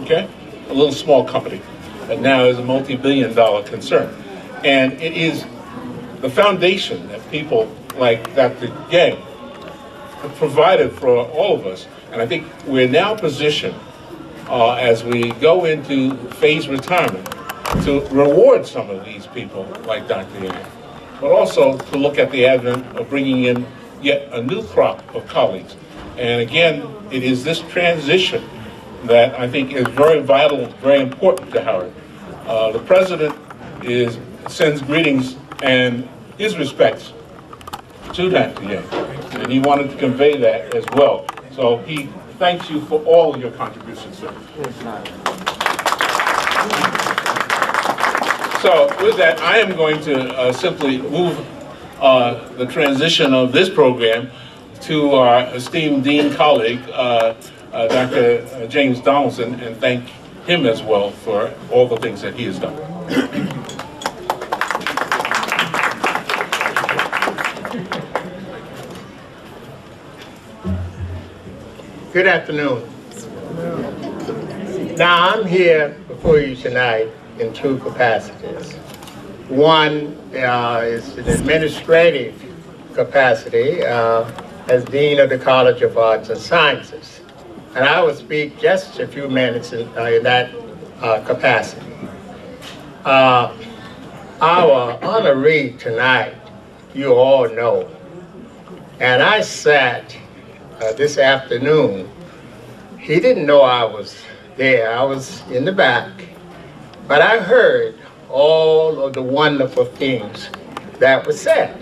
okay? A little small company that now is a multi-billion-dollar concern. And it is the foundation that people like Dr. Yang have provided for all of us. And I think we're now positioned as we go into phased retirement to reward some of these people like Dr. Yang, but also to look at the advent of bringing in yet a new crop of colleagues. And again, it is this transition that I think is very vital, very important to Howard. The President sends greetings and his respects to Dr. Yang, and he wanted to convey that as well. So he thanks you for all your contributions, sir. So with that, I am going to simply move the transition of this program to our esteemed Dean colleague, Dr. James Donaldson, and thank him as well for all the things that he has done. Good afternoon. Now, I'm here before you tonight in two capacities. One is an administrative capacity as Dean of the College of Arts and Sciences. And I will speak just a few minutes in that capacity. Our honoree tonight, you all know. And I sat this afternoon. He didn't know I was there. I was in the back. But I heard all of the wonderful things that were said.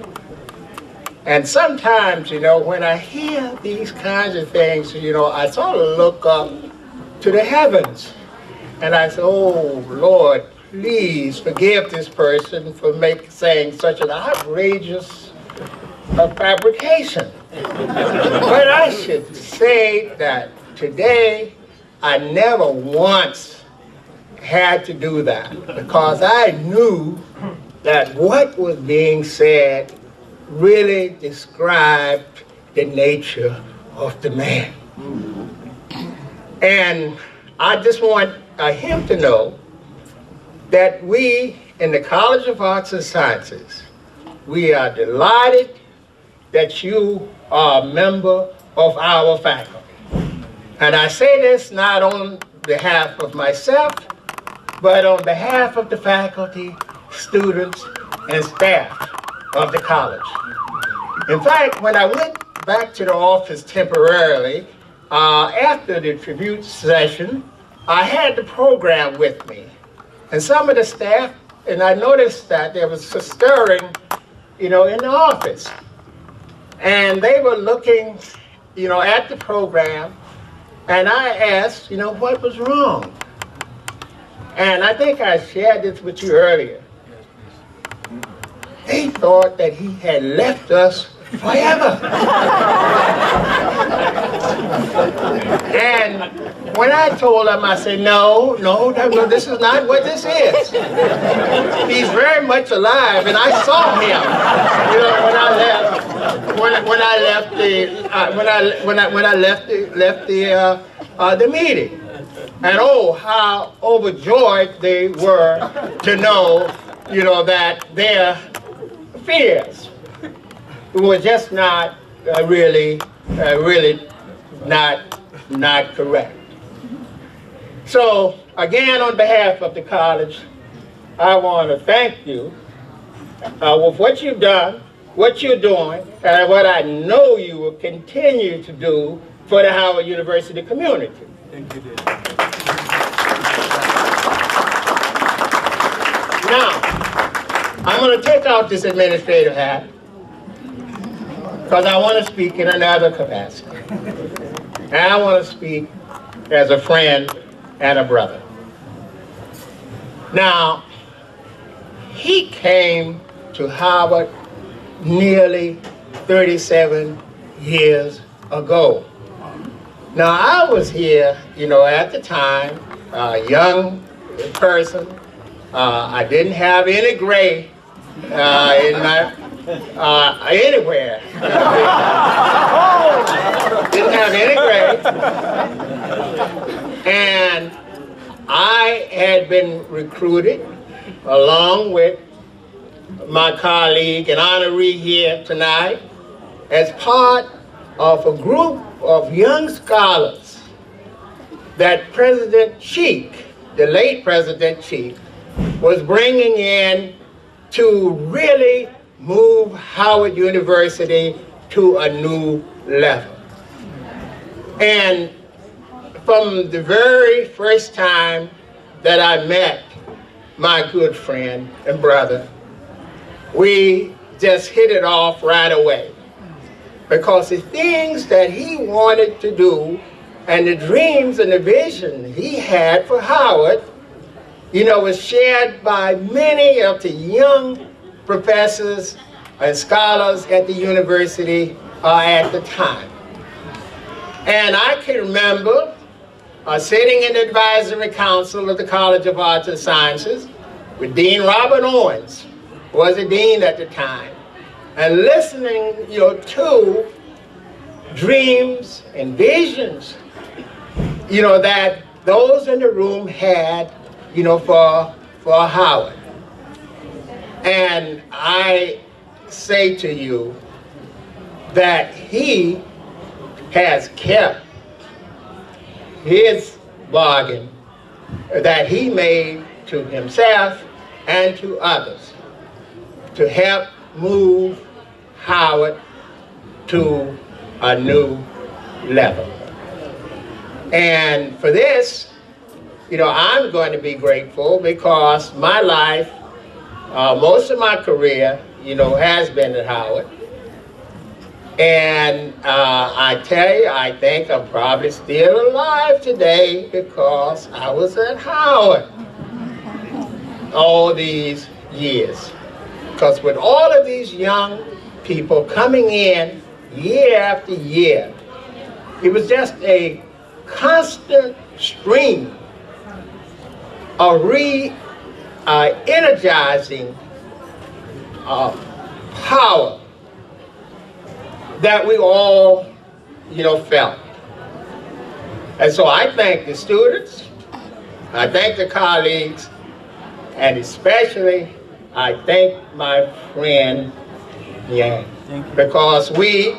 And sometimes, you know, when I hear these kinds of things, you know, I sort of look up to the heavens. And I say, oh, Lord, please forgive this person for saying such an outrageous fabrication. But I should say that today I never once had to do that, because I knew that what was being said really described the nature of the man. And I just want him to know that we in the College of Arts and Sciences, we are delighted that you are a member of our faculty. And I say this not on behalf of myself, but on behalf of the faculty, students, and staff of the college. In fact, when I went back to the office temporarily, after the tribute session, I had the program with me. And some of the staff, and I noticed that there was a stirring, you know, in the office. And they were looking, you know, at the program, and I asked, you know, what was wrong? And I think I shared this with you earlier. They thought that he had left us forever. And when I told him, I said, no, this is not what this is. He's very much alive, and I saw him, you know, when I left the meeting. And oh, how overjoyed they were to know, you know, that their fears were just not really not correct. So again, on behalf of the college, I want to thank you with what you've done, what you're doing, and what I know you will continue to do for the Howard University community. Thank you, dear. Now, I'm going to take off this administrative hat because I want to speak in another capacity. And I want to speak as a friend and a brother. Now, he came to Howard nearly 37 years ago. Now, I was here, you know, at the time, a young person. I didn't have any gray in my, anywhere. Didn't have any gray. And I had been recruited along with my colleague and honoree here tonight as part of a group of young scholars that President Cheek, the late President Cheek, was bringing in to really move Howard University to a new level. And from the very first time that I met my good friend and brother, we just hit it off right away. Because the things that he wanted to do and the dreams and the vision he had for Howard, you know, was shared by many of the young professors and scholars at the university at the time. And I can remember sitting in the advisory council of the College of Arts and Sciences with Dean Robert Owens, who was the dean at the time, and listening, you know, to dreams and visions, you know, that those in the room had, you know, for Howard. And I say to you that he has kept his bargain that he made to himself and to others to help move Howard to a new level. And for this, you know, I'm going to be grateful because my life, most of my career, you know, has been at Howard. And I tell you, I think I'm probably still alive today because I was at Howard all these years. Because with all of these young people coming in year after year, it was just a constant stream of energizing power that we all, you know, felt. And so I thank the students, I thank the colleagues, and especially I thank my friend Nyang, because we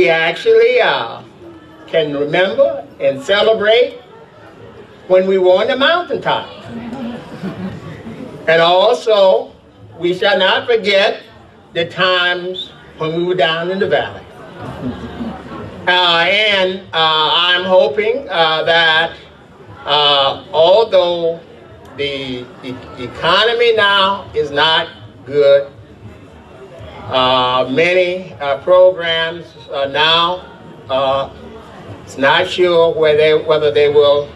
actually can remember and celebrate when we were on the mountaintop. And also, we shall not forget the times when we were down in the valley. And I'm hoping that although the economy now is not good, many programs now, it's not sure whether they will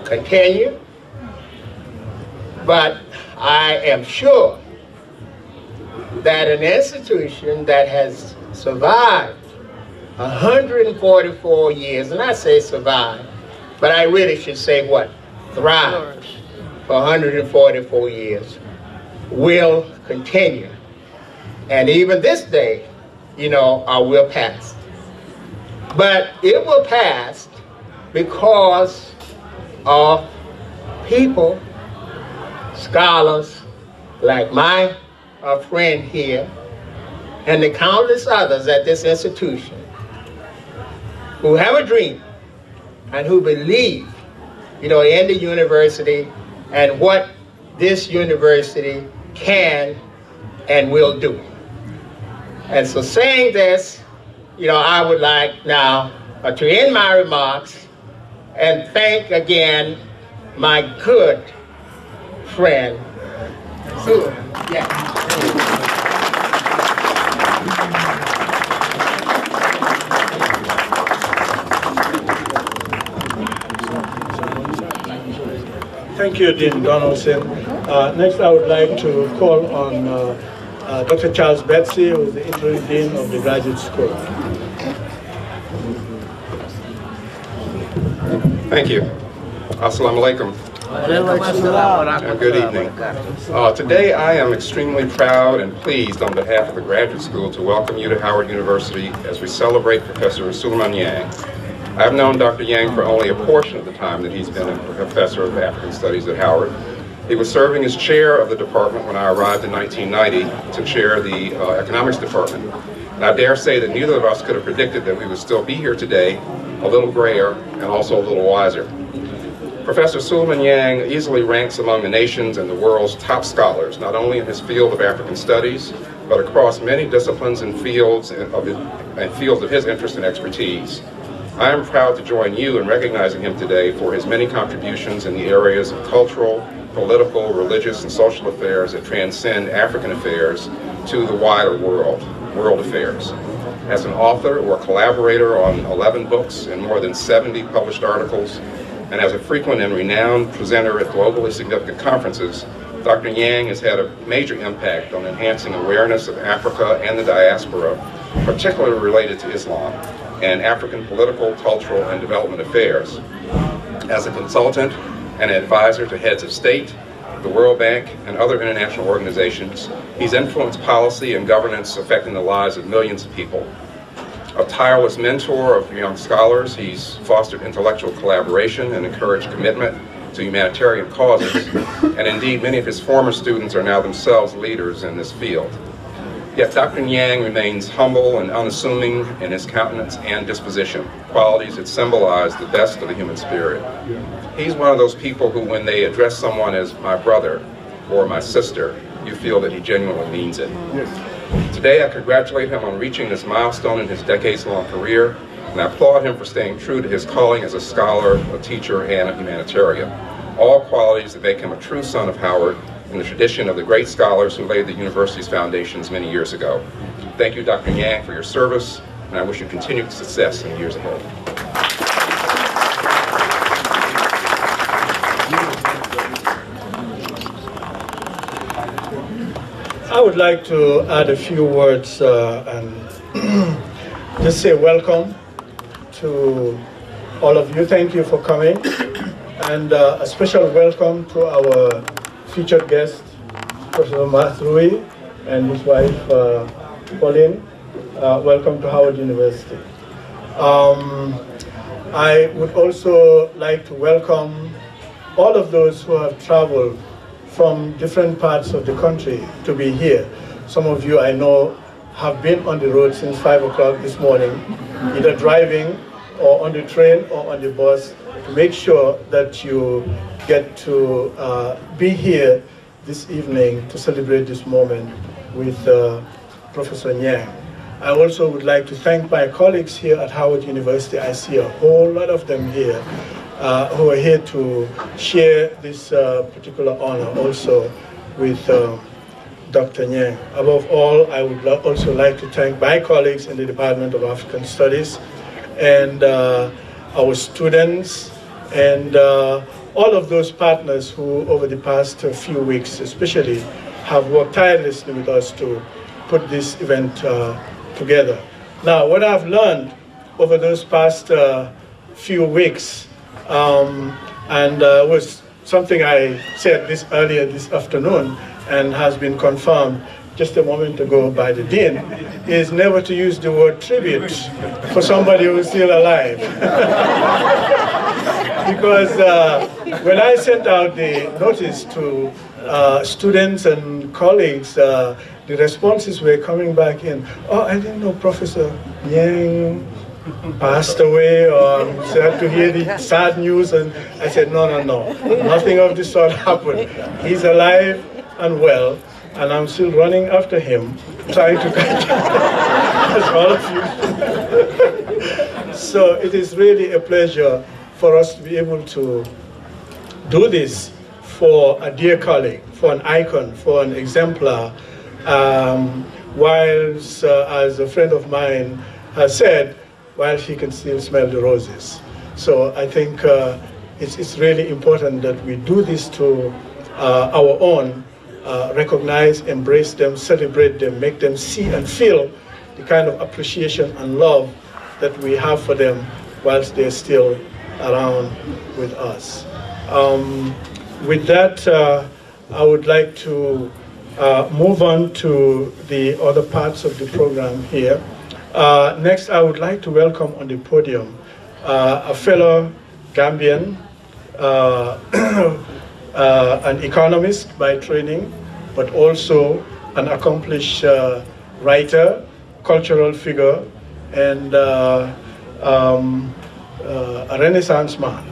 continue, but I am sure that an institution that has survived 144 years, and I say survived, but I really should say what? Thrived for 144 years, will continue. And even this day, you know, will pass. But it will pass because of people, scholars like my friend here, and the countless others at this institution who have a dream and who believe, you know, in the university and what this university can and will do. And so saying this, you know, I would like now to end my remarks and thank again my good friend, Sulayman. Yeah. Thank you, Dean Donaldson. Next, I would like to call on Dr. Charles Betsy, who is the interim dean of the graduate school. Thank you. Assalamu alaikum. And good evening. Today I am extremely proud and pleased on behalf of the graduate school to welcome you to Howard University as we celebrate Professor Sulayman Nyang. I've known Dr. Nyang for only a portion of the time that he's been a professor of African Studies at Howard. He was serving as chair of the department when I arrived in 1990 to chair the economics department. And I dare say that neither of us could have predicted that we would still be here today, a little grayer and also a little wiser. Professor Sulayman Nyang easily ranks among the nation's and the world's top scholars, not only in his field of African studies, but across many disciplines and fields of his interest and expertise. I am proud to join you in recognizing him today for his many contributions in the areas of cultural, political, religious, and social affairs that transcend African affairs to the wider world affairs. As an author or collaborator on 11 books and more than 70 published articles, and as a frequent and renowned presenter at globally significant conferences, Dr. Nyang has had a major impact on enhancing awareness of Africa and the diaspora, particularly related to Islam, and African political, cultural, and development affairs. As a consultant and advisor to heads of state, the World Bank, and other international organizations, he's influenced policy and governance affecting the lives of millions of people. A tireless mentor of young scholars, he's fostered intellectual collaboration and encouraged commitment to humanitarian causes, and indeed many of his former students are now themselves leaders in this field. Yet Dr. Nyang remains humble and unassuming in his countenance and disposition, qualities that symbolize the best of the human spirit. He's one of those people who, when they address someone as my brother or my sister, you feel that he genuinely means it. Yes. Today I congratulate him on reaching this milestone in his decades-long career, and I applaud him for staying true to his calling as a scholar, a teacher, and a humanitarian. All qualities that make him a true son of Howard in the tradition of the great scholars who laid the university's foundations many years ago. Thank you, Dr. Nyang, for your service, and I wish you continued success in the years ahead. I would like to add a few words and just say welcome to all of you. Thank you for coming, and a special welcome to our featured guest, Professor Nyang-Mazrui, and his wife, Pauline. Welcome to Howard University. I would also like to welcome all of those who have traveled from different parts of the country to be here. Some of you I know have been on the road since 5 o'clock this morning, either driving or on the train or on the bus, to make sure that you get to be here this evening to celebrate this moment with Professor Nyang. I also would like to thank my colleagues here at Howard University. I see a whole lot of them here who are here to share this particular honor also with Dr. Nyang. Above all, I would also like to thank my colleagues in the Department of African Studies and our students and all of those partners who over the past few weeks especially have worked tirelessly with us to put this event together. Now, what I've learned over those past few weeks, and was something I said this earlier this afternoon and has been confirmed just a moment ago by the Dean, is never to use the word tribute for somebody who's still alive. Because when I sent out the notice to students and colleagues, the responses were coming back in. Oh, I didn't know Professor Nyang passed away, or I'm sad to hear the sad news. And I said, no, nothing of the sort happened. He's alive and well, and I'm still running after him, trying to catch him, as all of you. So it is really a pleasure for us to be able to do for a dear colleague, for an icon, for an exemplar, whilst, as a friend of mine has said, while he can still smell the roses. So I think it's really important that we do this to our own, recognize, embrace them, celebrate them, make them see and feel the kind of appreciation and love that we have for them whilst they're still around with us. With that, I would like to move on to the other parts of the program here. Next, I would like to welcome on the podium a fellow Gambian, an economist by training, but also an accomplished writer, cultural figure, and a Renaissance man,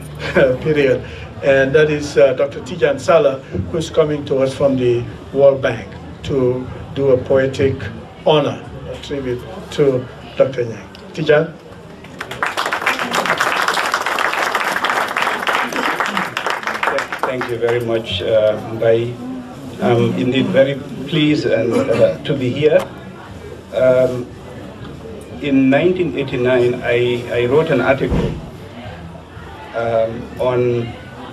period. And that is Dr. Tijan Sala, who's coming to us from the World Bank to do a poetic honor, a tribute to Dr. Nyang. Tijan? Thank you very much, Mbai. I'm indeed very pleased to be here. In 1989, I wrote an article on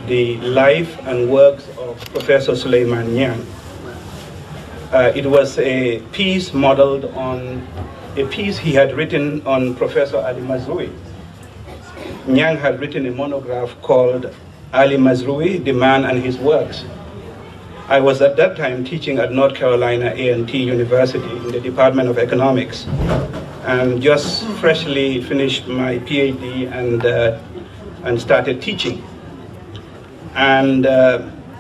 the life and works of Professor Sulayman Nyang. It was a piece modeled on a piece he had written on Professor Nyang-Mazrui. Nyang had written a monograph called Nyang-Mazrui, The Man and His Works. I was at that time teaching at North Carolina A&T University in the Department of Economics, and just freshly finished my PhD and started teaching. And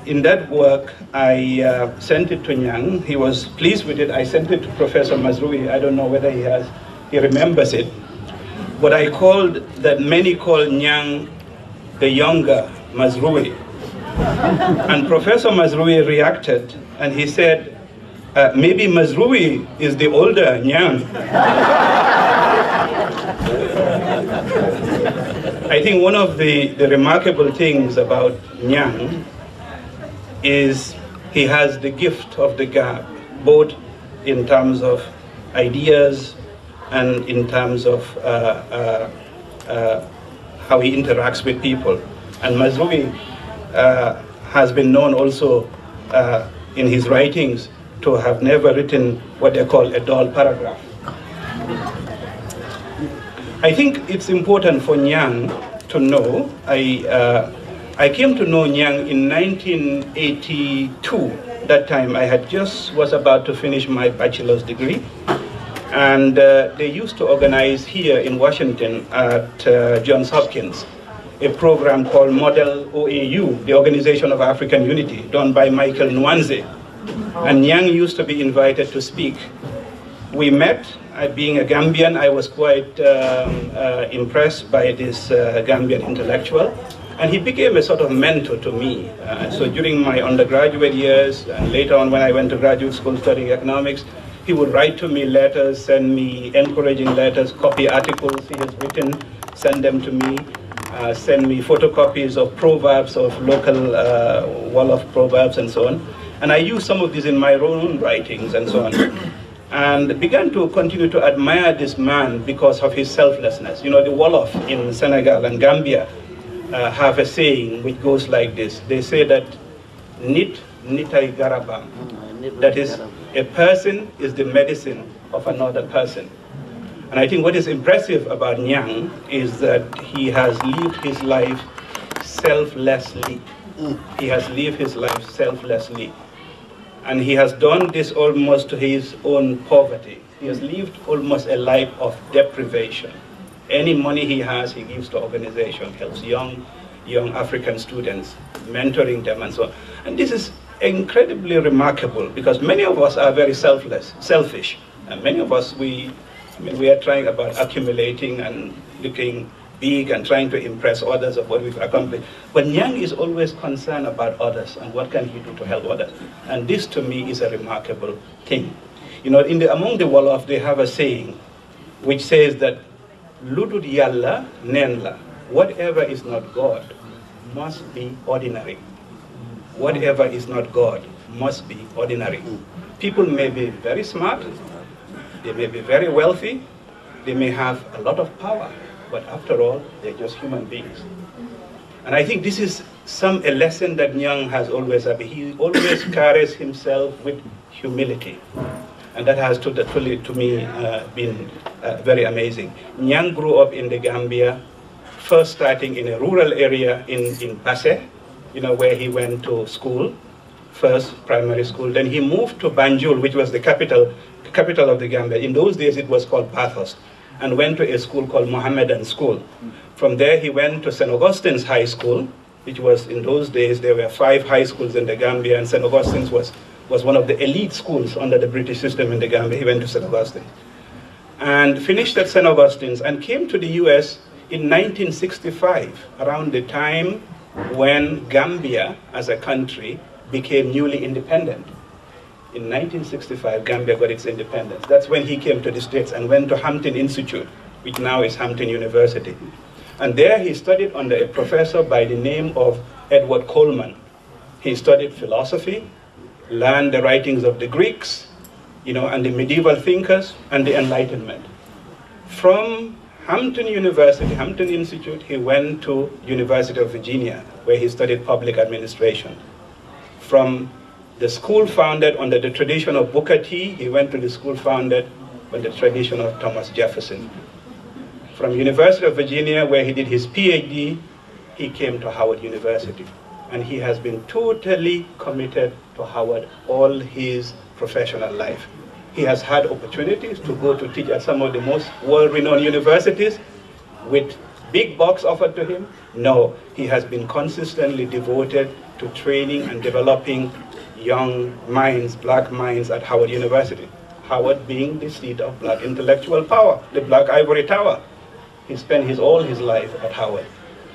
in that work, I sent it to Nyang. He was pleased with it. I sent it to Professor Mazrui. I don't know whether he remembers it. What I called, that many call Nyang the younger Mazrui. And Professor Mazrui reacted, and he said, maybe Mazrui is the older Nyang. I think one of the remarkable things about Nyang is he has the gift of the gab, both in terms of ideas and in terms of how he interacts with people. And Mazrui has been known also in his writings to have never written what they call a dull paragraph. I think it's important for Nyang to know, I came to know Nyang in 1982. That time I was about to finish my bachelor's degree. And they used to organize here in Washington at Johns Hopkins a program called Model OAU, the Organization of African Unity, done by Michael Nwanze. And Nyang used to be invited to speak. We met. Being a Gambian, I was quite impressed by this Gambian intellectual. And he became a sort of mentor to me. So during my undergraduate years, and later on when I went to graduate school studying economics, he would write to me letters, send me encouraging letters, copy articles he has written, send them to me, send me photocopies of proverbs, of local Wolof proverbs and so on. And I used some of these in my own writings and so on. And began to continue to admire this man because of his selflessness. You know, the Wolof in Senegal and Gambia have a saying which goes like this. They say that nit nitay garabam. That is, a person is the medicine of another person. And I think what is impressive about Nyang is that he has lived his life selflessly. He has lived his life selflessly. And he has done this almost to his own poverty. He has lived almost a life of deprivation. Any money he has, he gives to organization, helps young African students, mentoring them and so on. And this is incredibly remarkable because many of us are very selfish. And many of us, we are trying about accumulating and looking big and trying to impress others of what we've accomplished. But Nyang is always concerned about others and what can he do to help others. And this to me is a remarkable thing. You know, among the Wolof, they have a saying which says that Ludud Yalla Nenla, whatever is not God must be ordinary. Whatever is not God must be ordinary. People may be very smart, they may be very wealthy, they may have a lot of power, but after all, they're just human beings. And I think this is a lesson that Nyang has always had. He always carries himself with humility. And that has to me been very amazing. Nyang grew up in the Gambia, first starting in a rural area in Basse, you know, where he went to school, first primary school. Then he moved to Banjul, which was the capital of the Gambia. In those days, it was called Bathurst, and went to a school called Mohammedan School. From there, he went to St. Augustine's High School, which was, in those days, there were 5 high schools in the Gambia, and St. Augustine's was one of the elite schools under the British system in the Gambia. He went to St. Augustine and finished at St. Augustine's and came to the US in 1965, around the time when Gambia as a country became newly independent. In 1965, Gambia got its independence. That's when he came to the States and went to Hampton Institute, which now is Hampton University. And there he studied under a professor by the name of Edward Coleman. He studied philosophy, learned the writings of the Greeks, and the medieval thinkers and the Enlightenment. From Hampton University, Hampton Institute, he went to University of Virginia, where he studied public administration. From the school founded under the tradition of Booker T, he went to the school founded on the tradition of Thomas Jefferson. From University of Virginia, where he did his PhD, he came to Howard University. And he has been totally committed to Howard all his professional life. He has had opportunities to go to teach at some of the most world-renowned universities with big bucks offered to him. No, he has been consistently devoted to training and developing young minds, black minds at Howard University. Howard being the seat of black intellectual power, the Black Ivory Tower. He spent all his life at Howard.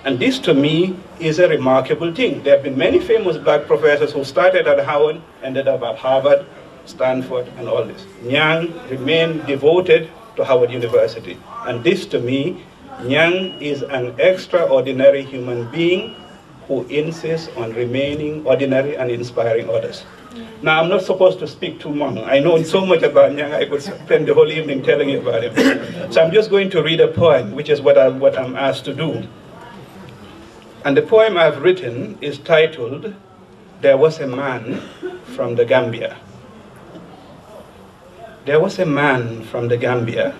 And this, to me, is a remarkable thing. There have been many famous black professors who started at Howard, ended up at Harvard, Stanford, and all this. Nyang remained devoted to Howard University. And this, to me, Nyang is an extraordinary human being who insists on remaining ordinary and inspiring others. Now, I'm not supposed to speak too long. I know so much about Nyang, I could spend the whole evening telling you about him. So I'm just going to read a poem, which is what I'm asked to do. And the poem I've written is titled, There Was a Man from the Gambia. There was a man from the Gambia.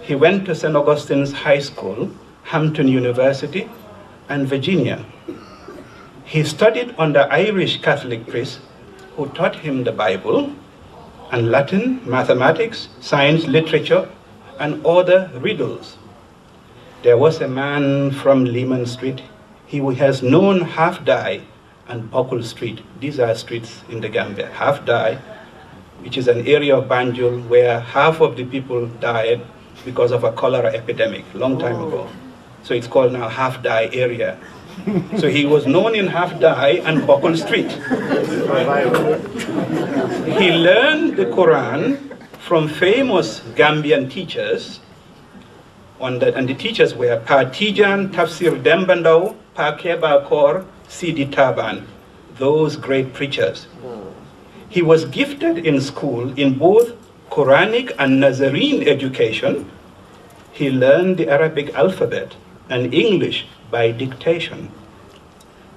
He went to St. Augustine's High School, Hampton University, and Virginia. He studied under Irish Catholic priests who taught him the Bible and Latin, mathematics, science, literature, and other riddles. There was a man from Lehman Street. He has known Half Die and Buckle Street. These are streets in the Gambia. Half Die, which is an area of Banjul where half of the people died because of a cholera epidemic long time ago. So it's called now Half Die area. So he was known in Half Die and Buckle Street. He learned the Quran from famous Gambian teachers, and the teachers were Pa Tijan, Tafsir Dembandao, Pa Keba Kor, Sidi Taban, those great preachers. He was gifted in school in both Quranic and Nazarene education. He learned the Arabic alphabet and English by dictation.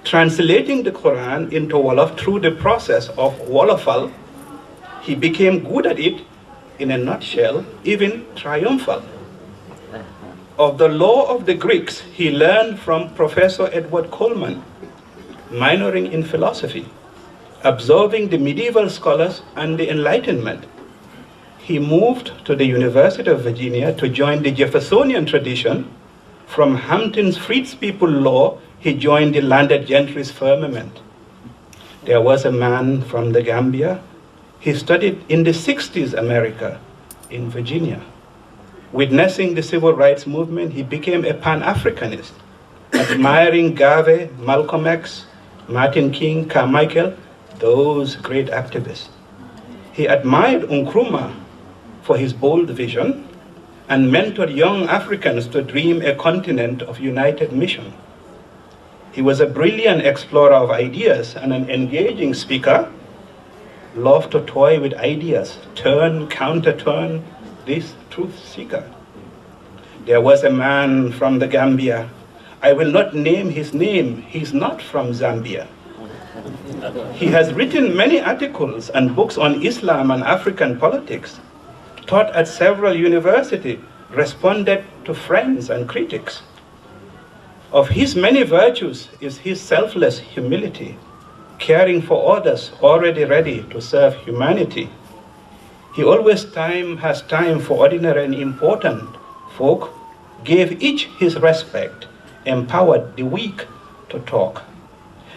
Translating the Quran into Wolof through the process of Wolofal, he became good at it, in a nutshell, even triumphal. Of the law of the Greeks, he learned from Professor Edward Coleman, minoring in philosophy, absorbing the medieval scholars and the Enlightenment. He moved to the University of Virginia to join the Jeffersonian tradition. From Hampton's freedpeople law, he joined the landed gentry's firmament. There was a man from the Gambia. He studied in the 60s America, in Virginia. Witnessing the civil rights movement, he became a Pan-Africanist, admiring Garvey, Malcolm X, Martin King, Carmichael, those great activists. He admired Nkrumah for his bold vision and mentored young Africans to dream a continent of united mission. He was a brilliant explorer of ideas and an engaging speaker, loved to toy with ideas, turn, counter-turn, this truth seeker. There was a man from the Gambia. I will not name his name. He's not from Zambia. He has written many articles and books on Islam and African politics, taught at several universities, responded to friends and critics. Of his many virtues is his selfless humility, caring for others, already ready to serve humanity. He always has time for ordinary and important folk, gave each his respect, empowered the weak to talk.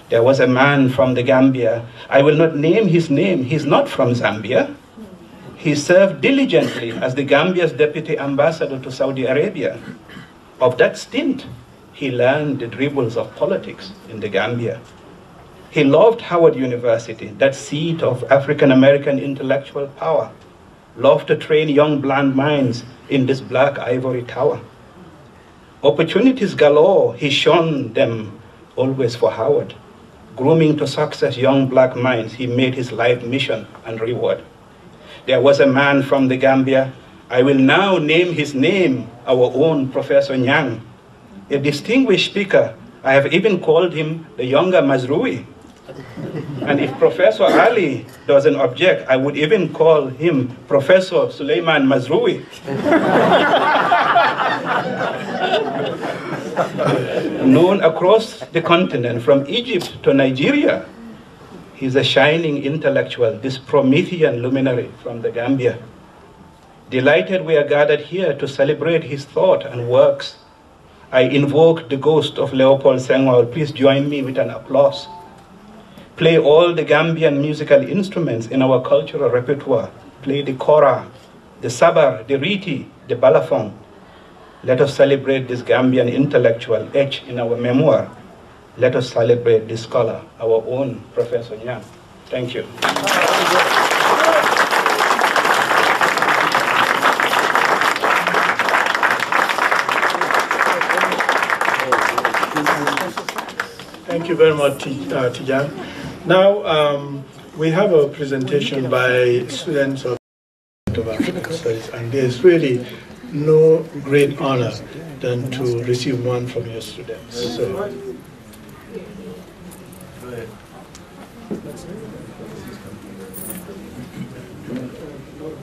There was a man from the Gambia. I will not name his name. He's not from Zambia. He served diligently as the Gambia's deputy ambassador to Saudi Arabia. Of that stint, he learned the dribbles of politics in the Gambia. He loved Howard University, that seat of African-American intellectual power, loved to train young blind minds in this black ivory tower. Opportunities galore, he shone them always for Howard. Grooming to success young black minds, he made his life mission and reward. There was a man from the Gambia, I will now name his name, our own Professor Nyang, a distinguished speaker. I have even called him the younger Mazrui. And if Professor Ali doesn't object, I would even call him Professor Sulayman Nyang. Known across the continent, from Egypt to Nigeria, he's a shining intellectual, this Promethean luminary from the Gambia. Delighted we are gathered here to celebrate his thought and works. I invoke the ghost of Leopold Senghor. Please join me with an applause. Play all the Gambian musical instruments in our cultural repertoire. Play the kora, the sabar, the riti, the balafon. Let us celebrate this Gambian intellectual etched in our memoir. Let us celebrate this scholar, our own Professor Nyang. Thank you. Thank you very much, Tijan. Now, we have a presentation by students of African Studies, and there's really no great honor than to receive one from your students. So.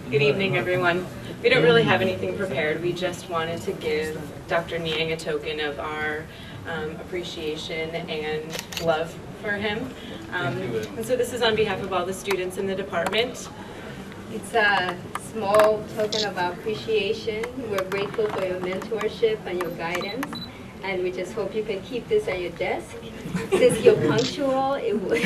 Good evening, everyone. We don't really have anything prepared. We just wanted to give Dr. Nyang a token of our appreciation and love for him. And so this is on behalf of all the students in the department. It's a small token of our appreciation. We're grateful for your mentorship and your guidance, and we just hope you can keep this at your desk. Since you're punctual, it would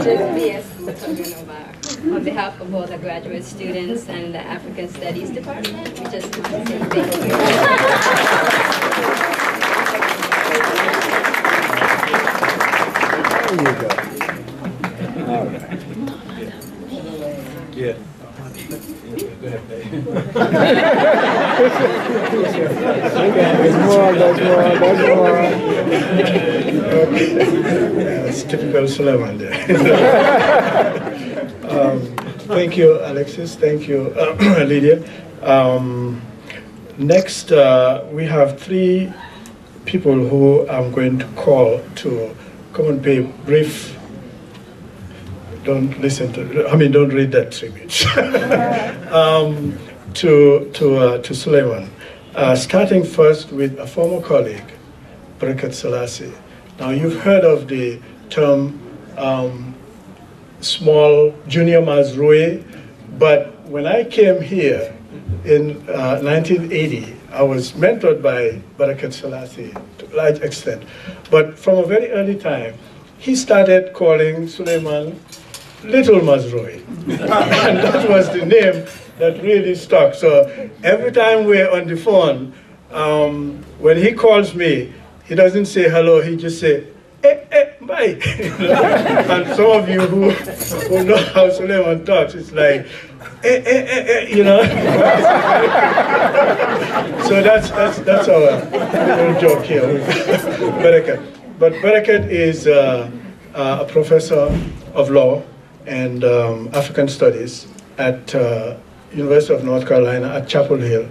just be a token of our, on behalf of all the graduate students and the African Studies Department, we just want to say thank you. There you go. All right. Yeah. That's typical Sulayman there. Thank you, Alexis. Thank you, Lydia. Next, we have 3 people who I'm going to call to come and pay brief. Don't listen to, don't read that tribute. to Sulayman. Starting first with a former colleague, Barakat Selassie. Now you've heard of the term small junior Mazrui, but when I came here in 1980, I was mentored by Barakat Selassie to a large extent. But from a very early time, he started calling Sulayman Little Mazrui. And that was the name that really stuck. So every time we're on the phone, when he calls me, he doesn't say hello, he just say, bye. And some of you who know how Sulayman talks, it's like, So that's our little joke here with Barakat. But Barakat is a professor of law and African Studies at University of North Carolina at Chapel Hill.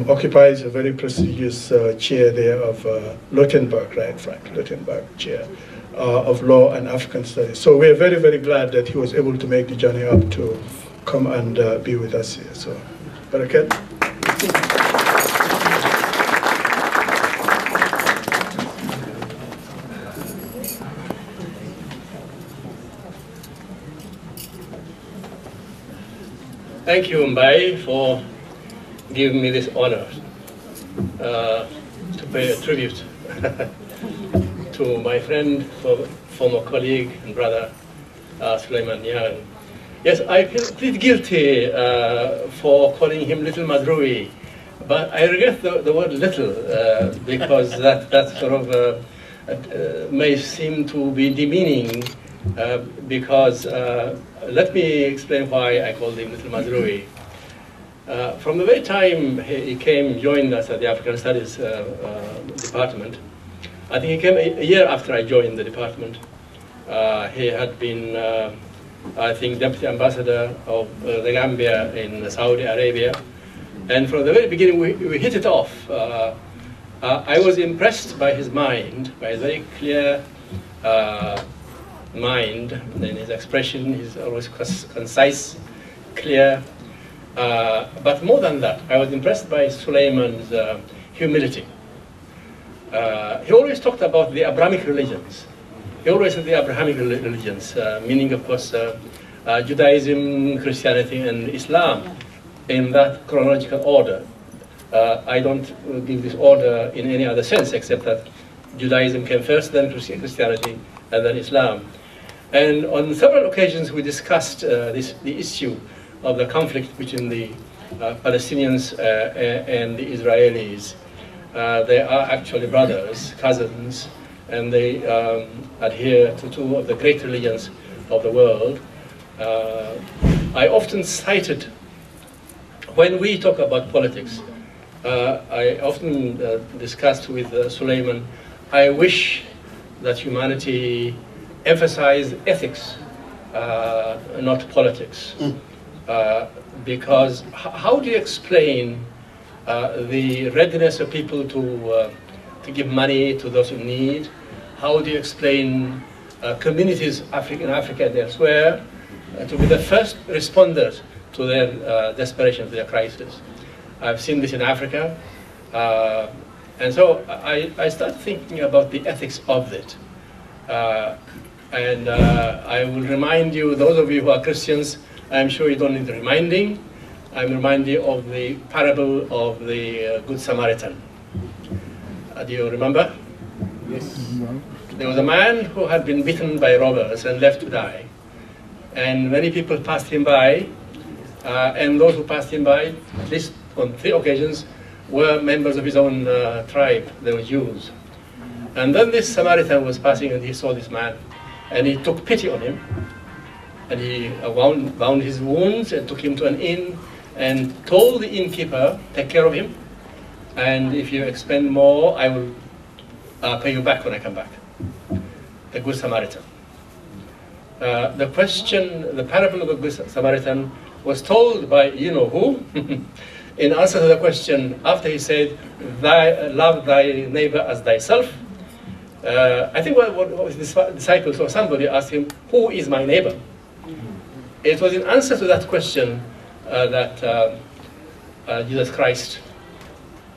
Occupies a very prestigious chair there of Luttenberg, right, Frank Luttenberg chair of law and African Studies. So we're very, very glad that he was able to make the journey up to come and be with us here. So, Barakat. Thank you, Mbai, for giving me this honor to pay a tribute to my friend, former colleague and brother, Sulayman Nyang. Yes, I plead guilty for calling him Little Mazrui, but I regret the word little because that sort of may seem to be demeaning because let me explain why I called him Little Mazrui. From the very time he joined us at the African Studies Department, I think he came a year after I joined the department. He had been, I think, Deputy Ambassador of the Gambia in Saudi Arabia. And from the very beginning, we hit it off. I was impressed by his mind, by his very clear mind in his expression. He's always concise, clear. But more than that, I was impressed by Sulayman's humility. He always talked about the Abrahamic religions. He always said the Abrahamic religions, meaning, of course, Judaism, Christianity, and Islam, in that chronological order. I don't give this order in any other sense, except that Judaism came first, then Christianity, and then Islam. And on several occasions, we discussed the issue of the conflict between the Palestinians and the Israelis. They are actually brothers, cousins, and they adhere to two of the great religions of the world. I often cited, when we talk about politics, I often discussed with Sulayman, I wish that humanity emphasized ethics, not politics. Because how do you explain the readiness of people to give money to those in need? How do you explain communities in Africa and elsewhere to be the first responders to their desperation, to their crisis? I've seen this in Africa. And so I started thinking about the ethics of it. And I will remind you, those of you who are Christians, I'm sure you don't need reminding. I'm reminding you of the parable of the Good Samaritan. Do you remember? Yes. There was a man who had been beaten by robbers and left to die. And many people passed him by, and those who passed him by, at least on 3 occasions, were members of his own tribe. They were Jews. And then this Samaritan was passing and he saw this man, and he took pity on him. And he bound his wounds and took him to an inn and told the innkeeper, take care of him, and if you expend more, I will pay you back when I come back. The Good Samaritan. The parable of the Good Samaritan was told by you-know-who in answer to the question after he said, love thy neighbor as thyself. I think what was his disciples or somebody asked him, who is my neighbor? It was in answer to that question that Jesus Christ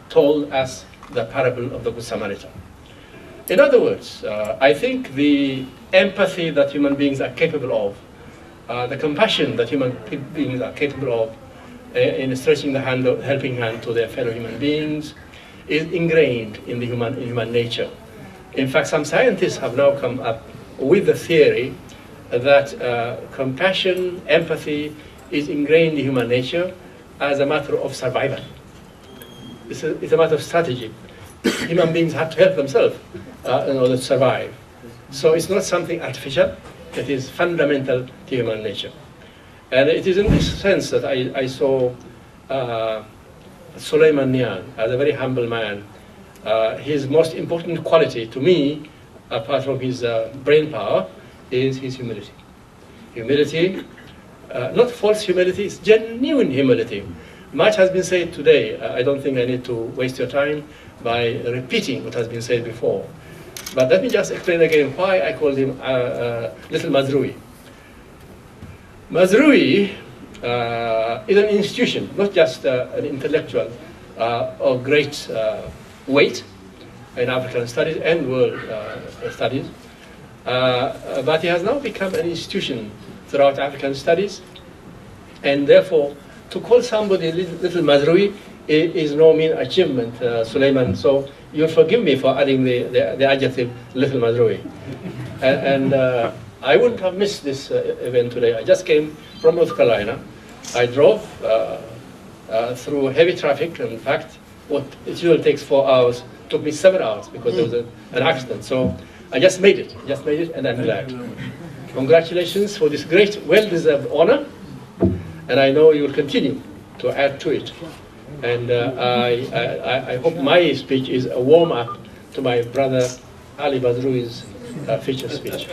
told us the parable of the Good Samaritan. In other words, I think the empathy that human beings are capable of, the compassion that human beings are capable of in stretching the hand, helping hand to their fellow human beings, is ingrained in the human nature. In fact, some scientists have now come up with the theory that compassion, empathy is ingrained in human nature as a matter of survival. It's a matter of strategy. Human beings have to help themselves in order to survive. So it's not something artificial, it is fundamental to human nature. And it is in this sense that I saw Sulayman Nyang as a very humble man. His most important quality to me, apart from his brain power, is his humility. Humility, not false humility, it's genuine humility. Much has been said today. I don't think I need to waste your time by repeating what has been said before. But let me just explain again why I called him Little Mazrui. Mazrui is an institution, not just an intellectual of great weight in African studies and world studies. But he has now become an institution throughout African studies, and therefore to call somebody Little Mazrui is no mean achievement, Sulayman. So you'll forgive me for adding the adjective Little Mazrui. And I wouldn't have missed this event today. I just came from North Carolina. I drove through heavy traffic. In fact, what it usually takes 4 hours took me 7 hours because there was an accident. So I just made it, and I'm glad. Congratulations for this great, well-deserved honor, and I know you will continue to add to it. And I hope my speech is a warm-up to my brother Ali Mazrui's future speech.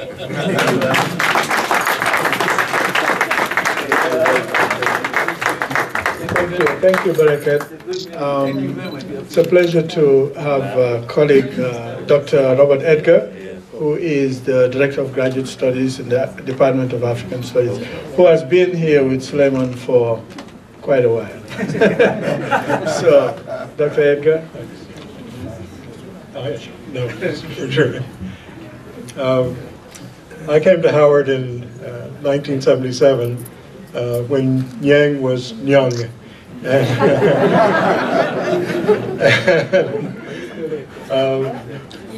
Thank you, Barakat. It's a pleasure to have a colleague, Dr. Robert Edgar, who is the Director of Graduate Studies in the Department of African Studies, who has been here with Sulayman for quite a while. So, Dr. Edgar. No, for sure. I came to Howard in 1977 when Nyang was Nyang.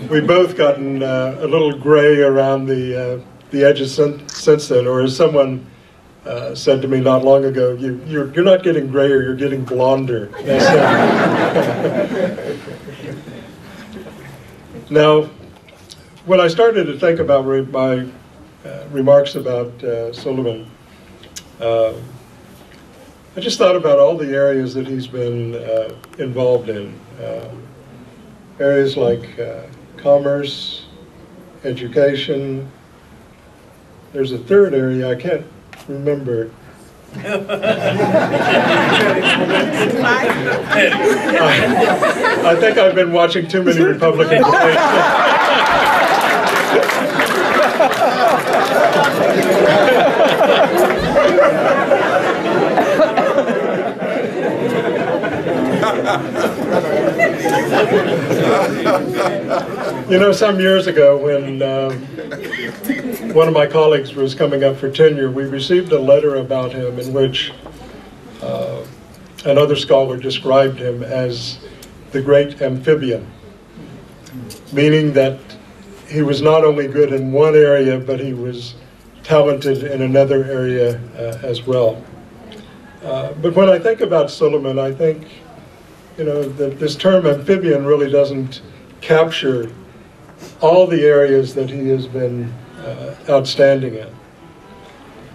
We've both gotten a little gray around the edges since then, or as someone said to me not long ago, you're not getting grayer, you're getting blonder. Now, when I started to think about my remarks about Sulayman, I just thought about all the areas that he's been involved in. Areas like commerce, education. There's a third area I can't remember. I think I've been watching too many Republican debates. You know, some years ago when one of my colleagues was coming up for tenure, we received a letter about him in which another scholar described him as the great amphibian, meaning that he was not only good in one area, but he was talented in another area as well. But when I think about Sulayman, I think, you know, that this term amphibian really doesn't capture all the areas that he has been outstanding in.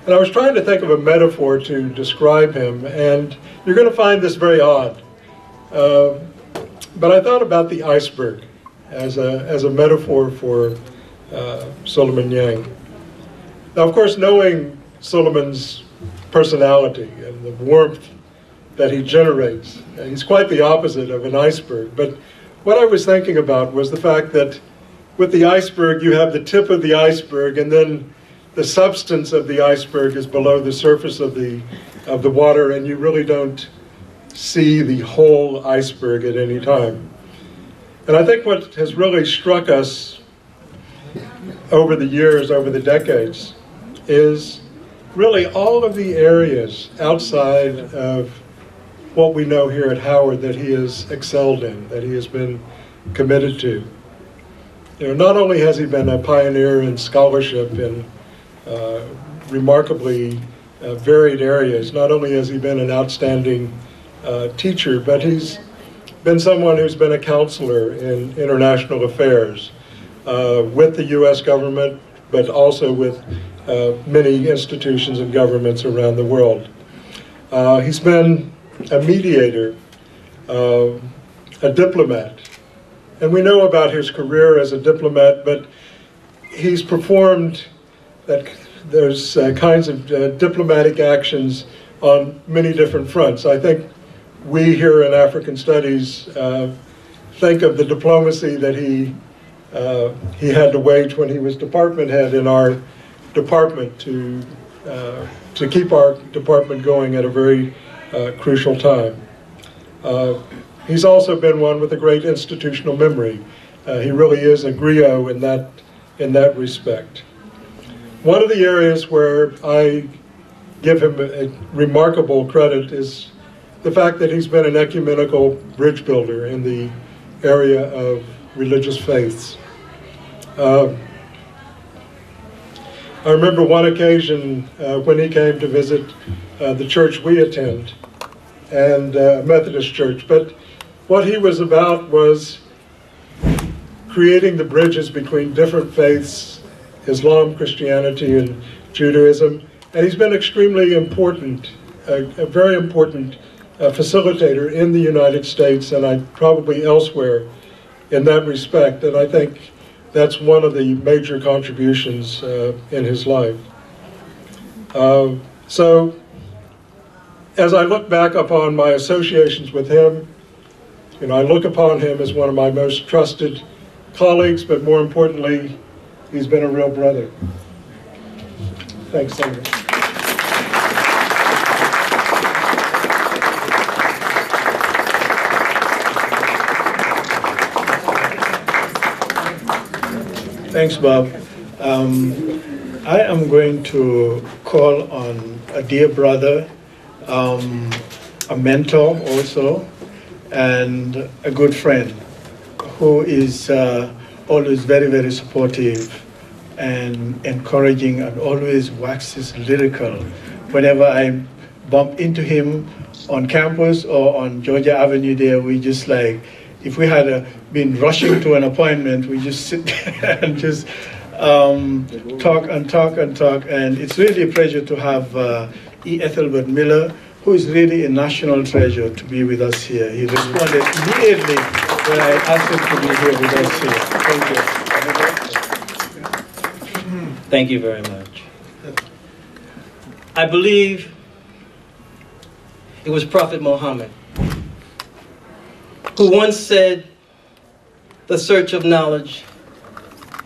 And I was trying to think of a metaphor to describe him, and you're going to find this very odd. But I thought about the iceberg as a metaphor for Sulayman Nyang. Now, of course, knowing Sulayman's personality and the warmth that he generates, he's quite the opposite of an iceberg. But what I was thinking about was the fact that with the iceberg, you have the tip of the iceberg, and then the substance of the iceberg is below the surface of the water, and you really don't see the whole iceberg at any time. And I think what has really struck us over the years, over the decades, is really all of the areas outside of what we know here at Howard that he has excelled in, that he has been committed to. You know, not only has he been a pioneer in scholarship in remarkably varied areas, not only has he been an outstanding teacher, but he's been someone who's been a counselor in international affairs with the U.S. government, but also with many institutions and governments around the world. He's been a mediator, a diplomat. And we know about his career as a diplomat, but he's performed those kinds of diplomatic actions on many different fronts. I think we here in African Studies think of the diplomacy that he had to wage when he was department head in our department to keep our department going at a very crucial time. He's also been one with a great institutional memory. He really is a griot in that respect. One of the areas where I give him a remarkable credit is the fact that he's been an ecumenical bridge builder in the area of religious faiths. I remember one occasion when he came to visit the church we attend, and Methodist church, but what he was about was creating the bridges between different faiths, Islam, Christianity, and Judaism, and he's been extremely important, a very important facilitator in the United States and probably elsewhere in that respect, and I think that's one of the major contributions in his life. So, as I look back upon my associations with him, you know, I look upon him as one of my most trusted colleagues, but more importantly, he's been a real brother. Thanks, Senator. Thanks, Bob. I am going to call on a dear brother, a mentor also, and a good friend who is always very, very supportive and encouraging and always waxes lyrical. Whenever I bump into him on campus or on Georgia Avenue there, we just like, if we had been rushing to an appointment, we just sit there and just talk and talk and talk. And it's really a pleasure to have E. Ethelbert Miller, who is really a national treasure, to be with us here. He responded immediately when I asked him to be here with us here. Thank you. Thank you very much. I believe it was Prophet Muhammad who once said, the search of knowledge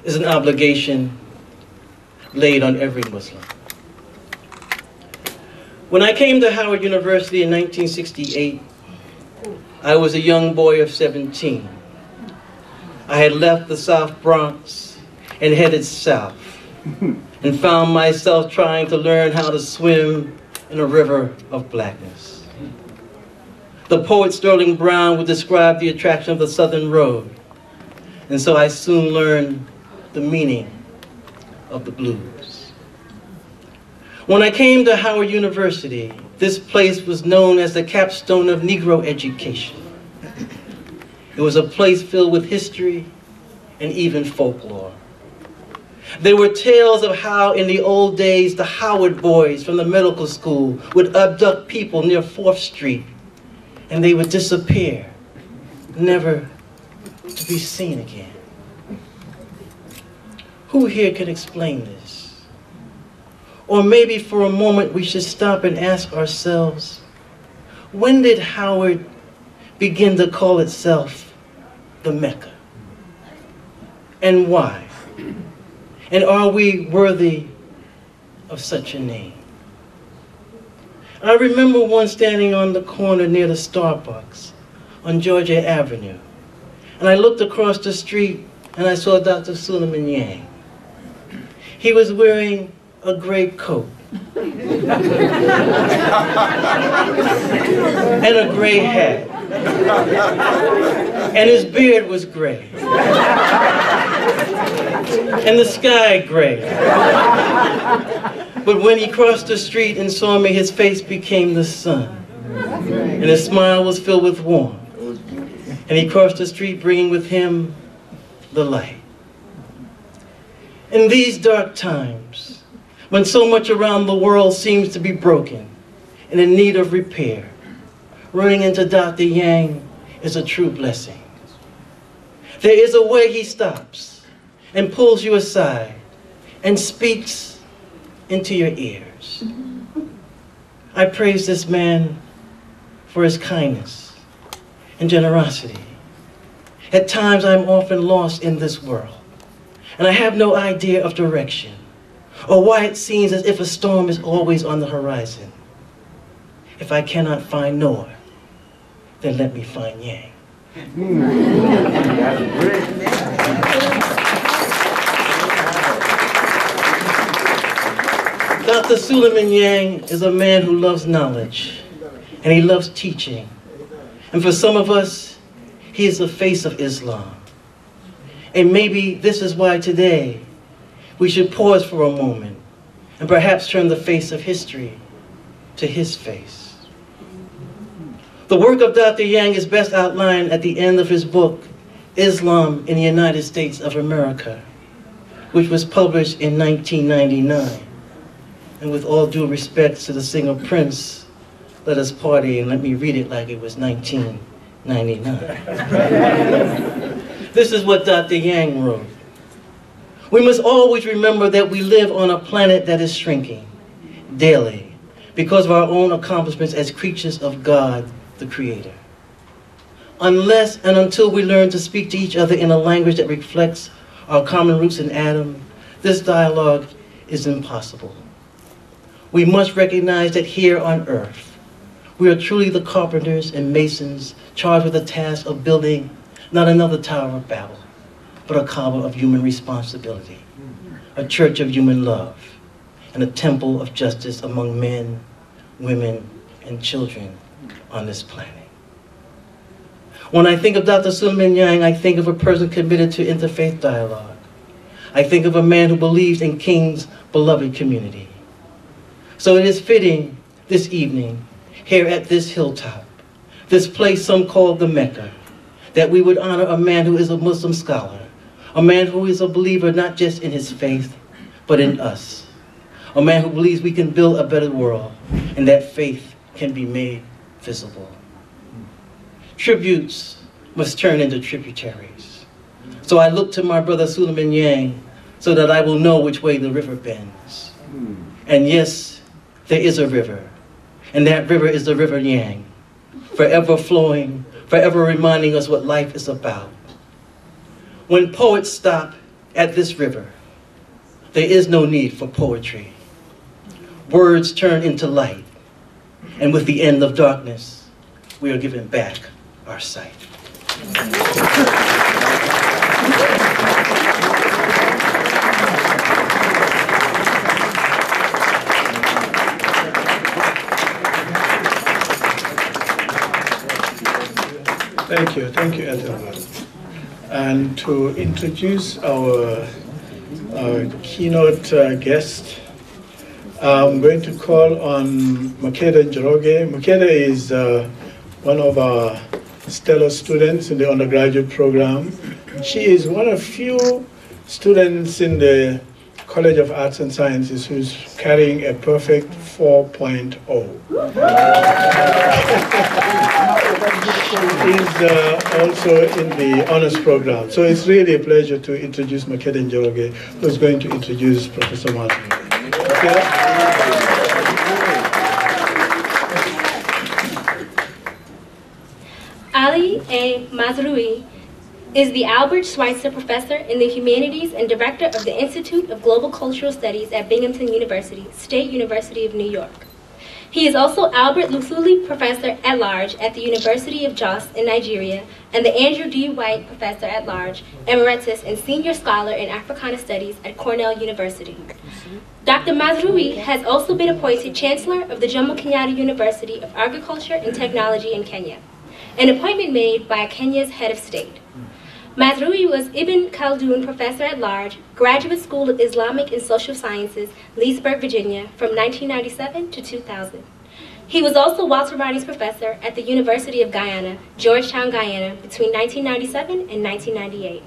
is an obligation laid on every Muslim. When I came to Howard University in 1968, I was a young boy of 17. I had left the South Bronx and headed south and found myself trying to learn how to swim in a river of blackness. The poet Sterling Brown would describe the attraction of the Southern Road, and so I soon learned the meaning of the blues. When I came to Howard University, this place was known as the capstone of Negro education. It was a place filled with history and even folklore. There were tales of how in the old days the Howard boys from the medical school would abduct people near 4th Street and they would disappear, never to be seen again. Who here can explain this? Or maybe for a moment we should stop and ask ourselves, when did Howard begin to call itself the Mecca? And why? And are we worthy of such a name? I remember once standing on the corner near the Starbucks on Georgia Avenue, and I looked across the street and I saw Dr. Sulayman Nyang. He was wearing a gray coat and a gray hat, and his beard was gray, and the sky gray. But when he crossed the street and saw me, his face became the sun, and his smile was filled with warmth. And he crossed the street bringing with him the light. In these dark times, when so much around the world seems to be broken and in need of repair, running into Dr. Nyang is a true blessing. There is a way he stops and pulls you aside and speaks into your ears. I praise this man for his kindness and generosity. At times I'm often lost in this world, and I have no idea of direction or why it seems as if a storm is always on the horizon. If I cannot find Noah, then let me find Yang. Dr. Sulayman Nyang is a man who loves knowledge and he loves teaching. And for some of us, he is the face of Islam. And maybe this is why today we should pause for a moment and perhaps turn the face of history to his face. The work of Dr. Nyang is best outlined at the end of his book, Islam in the United States of America, which was published in 1999. And with all due respect to the singer Prince, let us party and let me read it like it was 1999. This is what Dr. Nyang wrote. We must always remember that we live on a planet that is shrinking daily because of our own accomplishments as creatures of God, the Creator. Unless and until we learn to speak to each other in a language that reflects our common roots in Adam, this dialogue is impossible. We must recognize that here on earth, we are truly the carpenters and masons charged with the task of building not another Tower of Babel, but a cobble of human responsibility, a church of human love, and a temple of justice among men, women, and children on this planet. When I think of Dr. Sulayman Nyang, I think of a person committed to interfaith dialogue. I think of a man who believes in King's beloved community. So it is fitting this evening, here at this hilltop, this place some call the Mecca, that we would honor a man who is a Muslim scholar, a man who is a believer not just in his faith, but in us, a man who believes we can build a better world and that faith can be made visible. Tributes must turn into tributaries. So I look to my brother Sulayman Nyang so that I will know which way the river bends. And yes, there is a river, and that river is the River Nyang, forever flowing, forever reminding us what life is about. When poets stop at this river, there is no need for poetry. Words turn into light, and with the end of darkness, we are given back our sight. Thank you, Elder. And to introduce our keynote guest, I'm going to call on Makeda Njoroge. Makeda is one of our stellar students in the undergraduate program. She is one of few students in the College of Arts and Sciences who's carrying a perfect 4.0. She's also in the honors program. So it's really a pleasure to introduce Makeda Njoroge, who's going to introduce Professor Nyang. Ali A. Mazrui is the Albert Schweitzer Professor in the Humanities and Director of the Institute of Global Cultural Studies at Binghamton University, State University of New York. He is also Albert Lusuli Professor at Large at the University of Jos in Nigeria and the Andrew D. White Professor at Large, Emeritus and Senior Scholar in Africana Studies at Cornell University. Dr. Mazrui has also been appointed Chancellor of the Jomo Kenyatta University of Agriculture and Technology in Kenya, an appointment made by Kenya's head of state. Mazrui was Ibn Khaldun Professor at Large, Graduate School of Islamic and Social Sciences, Leesburg, Virginia, from 1997 to 2000. He was also Walter Rodney's Professor at the University of Guyana, Georgetown, Guyana, between 1997 and 1998.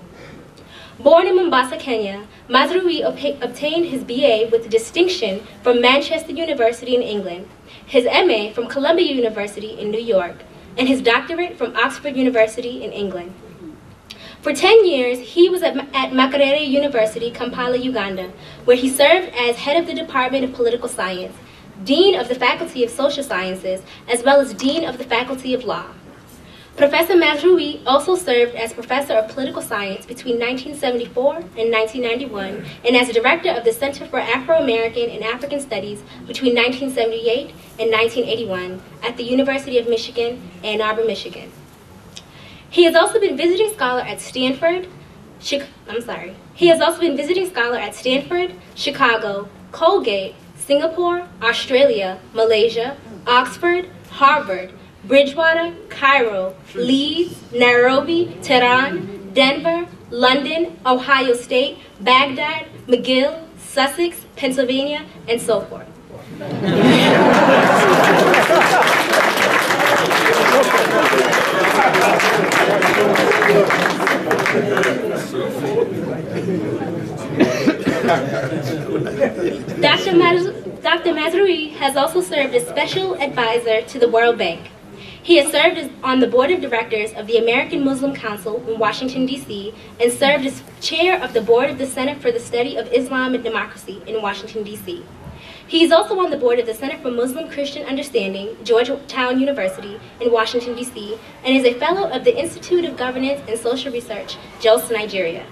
Born in Mombasa, Kenya, Mazrui obtained his BA with distinction from Manchester University in England, his MA from Columbia University in New York, and his doctorate from Oxford University in England. For 10 years, he was at Makerere University, Kampala, Uganda, where he served as head of the Department of Political Science, Dean of the Faculty of Social Sciences, as well as Dean of the Faculty of Law. Professor Mazrui also served as Professor of Political Science between 1974 and 1991, and as Director of the Center for Afro-American and African Studies between 1978 and 1981 at the University of Michigan, Ann Arbor, Michigan. He has also been visiting scholar at Stanford, Chicago, Colgate, Singapore, Australia, Malaysia, Oxford, Harvard, Bridgewater, Cairo, Leeds, Nairobi, Tehran, Denver, London, Ohio State, Baghdad, McGill, Sussex, Pennsylvania, and so forth. Dr. Mazrui has also served as special advisor to the World Bank. He has served on the board of directors of the American Muslim Council in Washington, D.C., and served as chair of the board of the Center for the Study of Islam and Democracy in Washington, D.C. He is also on the board of the Center for Muslim-Christian Understanding, Georgetown University in Washington, D.C., and is a fellow of the Institute of Governance and Social Research, Jos, Nigeria.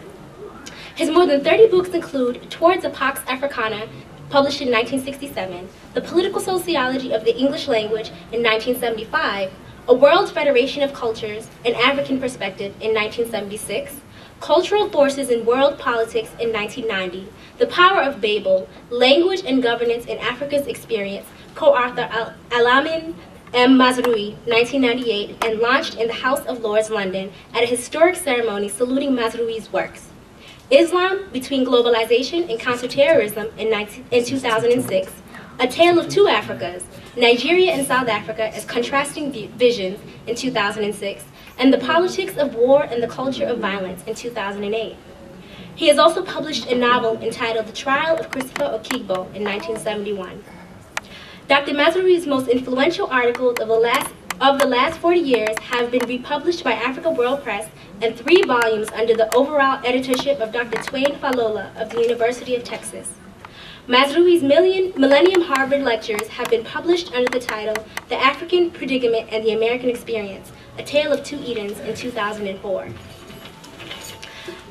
His more than 30 books include Towards a Pax Africana, published in 1967, The Political Sociology of the English Language in 1975, A World Federation of Cultures, An African Perspective in 1976, Cultural Forces in World Politics in 1990, The Power of Babel, Language and Governance in Africa's Experience, co-author Alamin M. Mazrui, 1998, and launched in the House of Lords, London, at a historic ceremony saluting Mazrui's works. Islam, Between Globalization and Counterterrorism in 2006, A Tale of Two Africas, Nigeria and South Africa as Contrasting Visions in 2006, and The Politics of War and the Culture of Violence in 2008. He has also published a novel entitled The Trial of Christopher Okigbo in 1971. Dr. Mazrui's most influential articles of the last 40 years have been republished by Africa World Press in 3 volumes under the overall editorship of Dr. Twain Falola of the University of Texas. Mazrui's Millennium Harvard Lectures have been published under the title The African Predicament and the American Experience, A Tale of Two Edens in 2004.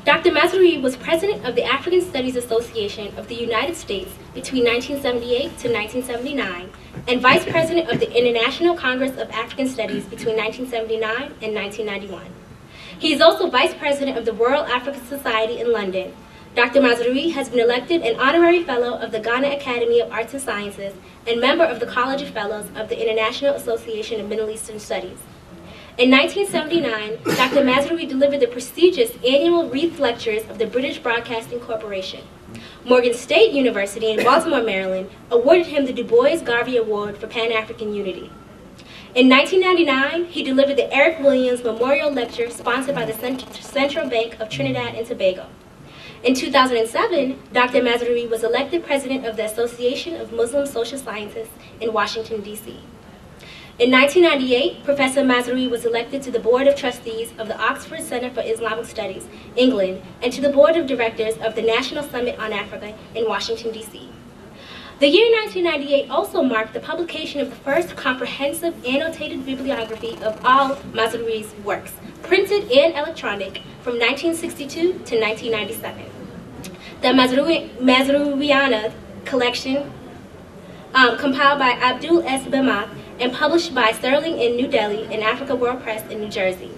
Dr. Mazrui was president of the African Studies Association of the United States between 1978 to 1979, and vice president of the International Congress of African Studies between 1979 and 1991. He is also vice president of the World African Society in London. Dr. Mazrui has been elected an honorary fellow of the Ghana Academy of Arts and Sciences and member of the College of Fellows of the International Association of Middle Eastern Studies. In 1979, Dr. Mazrui delivered the prestigious annual Wreath Lectures of the British Broadcasting Corporation. Morgan State University in Baltimore, Maryland, awarded him the Du Bois Garvey Award for Pan-African Unity. In 1999, he delivered the Eric Williams Memorial Lecture sponsored by the Central Bank of Trinidad and Tobago. In 2007, Dr. Mazrui was elected president of the Association of Muslim Social Scientists in Washington, D.C. In 1998, Professor Mazrui was elected to the Board of Trustees of the Oxford Center for Islamic Studies, England, and to the Board of Directors of the National Summit on Africa in Washington, D.C. The year 1998 also marked the publication of the first comprehensive annotated bibliography of all Mazrui's works, printed and electronic, from 1962 to 1997. The Mazruiana collection, compiled by Abdul S. Bemath and published by Sterling in New Delhi and Africa World Press in New Jersey.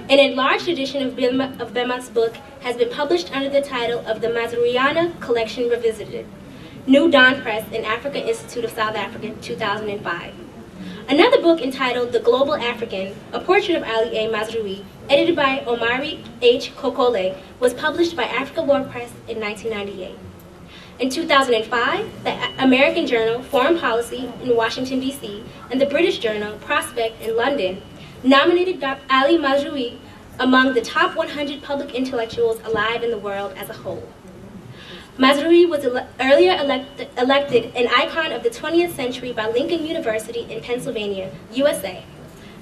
An enlarged edition of Bemath's book has been published under the title of the Mazruiana Collection Revisited, New Dawn Press and Africa Institute of South Africa, 2005. Another book entitled The Global African, A Portrait of Ali A. Mazrui, edited by Omari H. Kokole, was published by Africa World Press in 1998. In 2005, the American journal Foreign Policy in Washington, D.C., and the British journal Prospect in London nominated Ali Mazrui among the top 100 public intellectuals alive in the world as a whole. Mazrui was earlier elected an icon of the 20th century by Lincoln University in Pennsylvania, USA.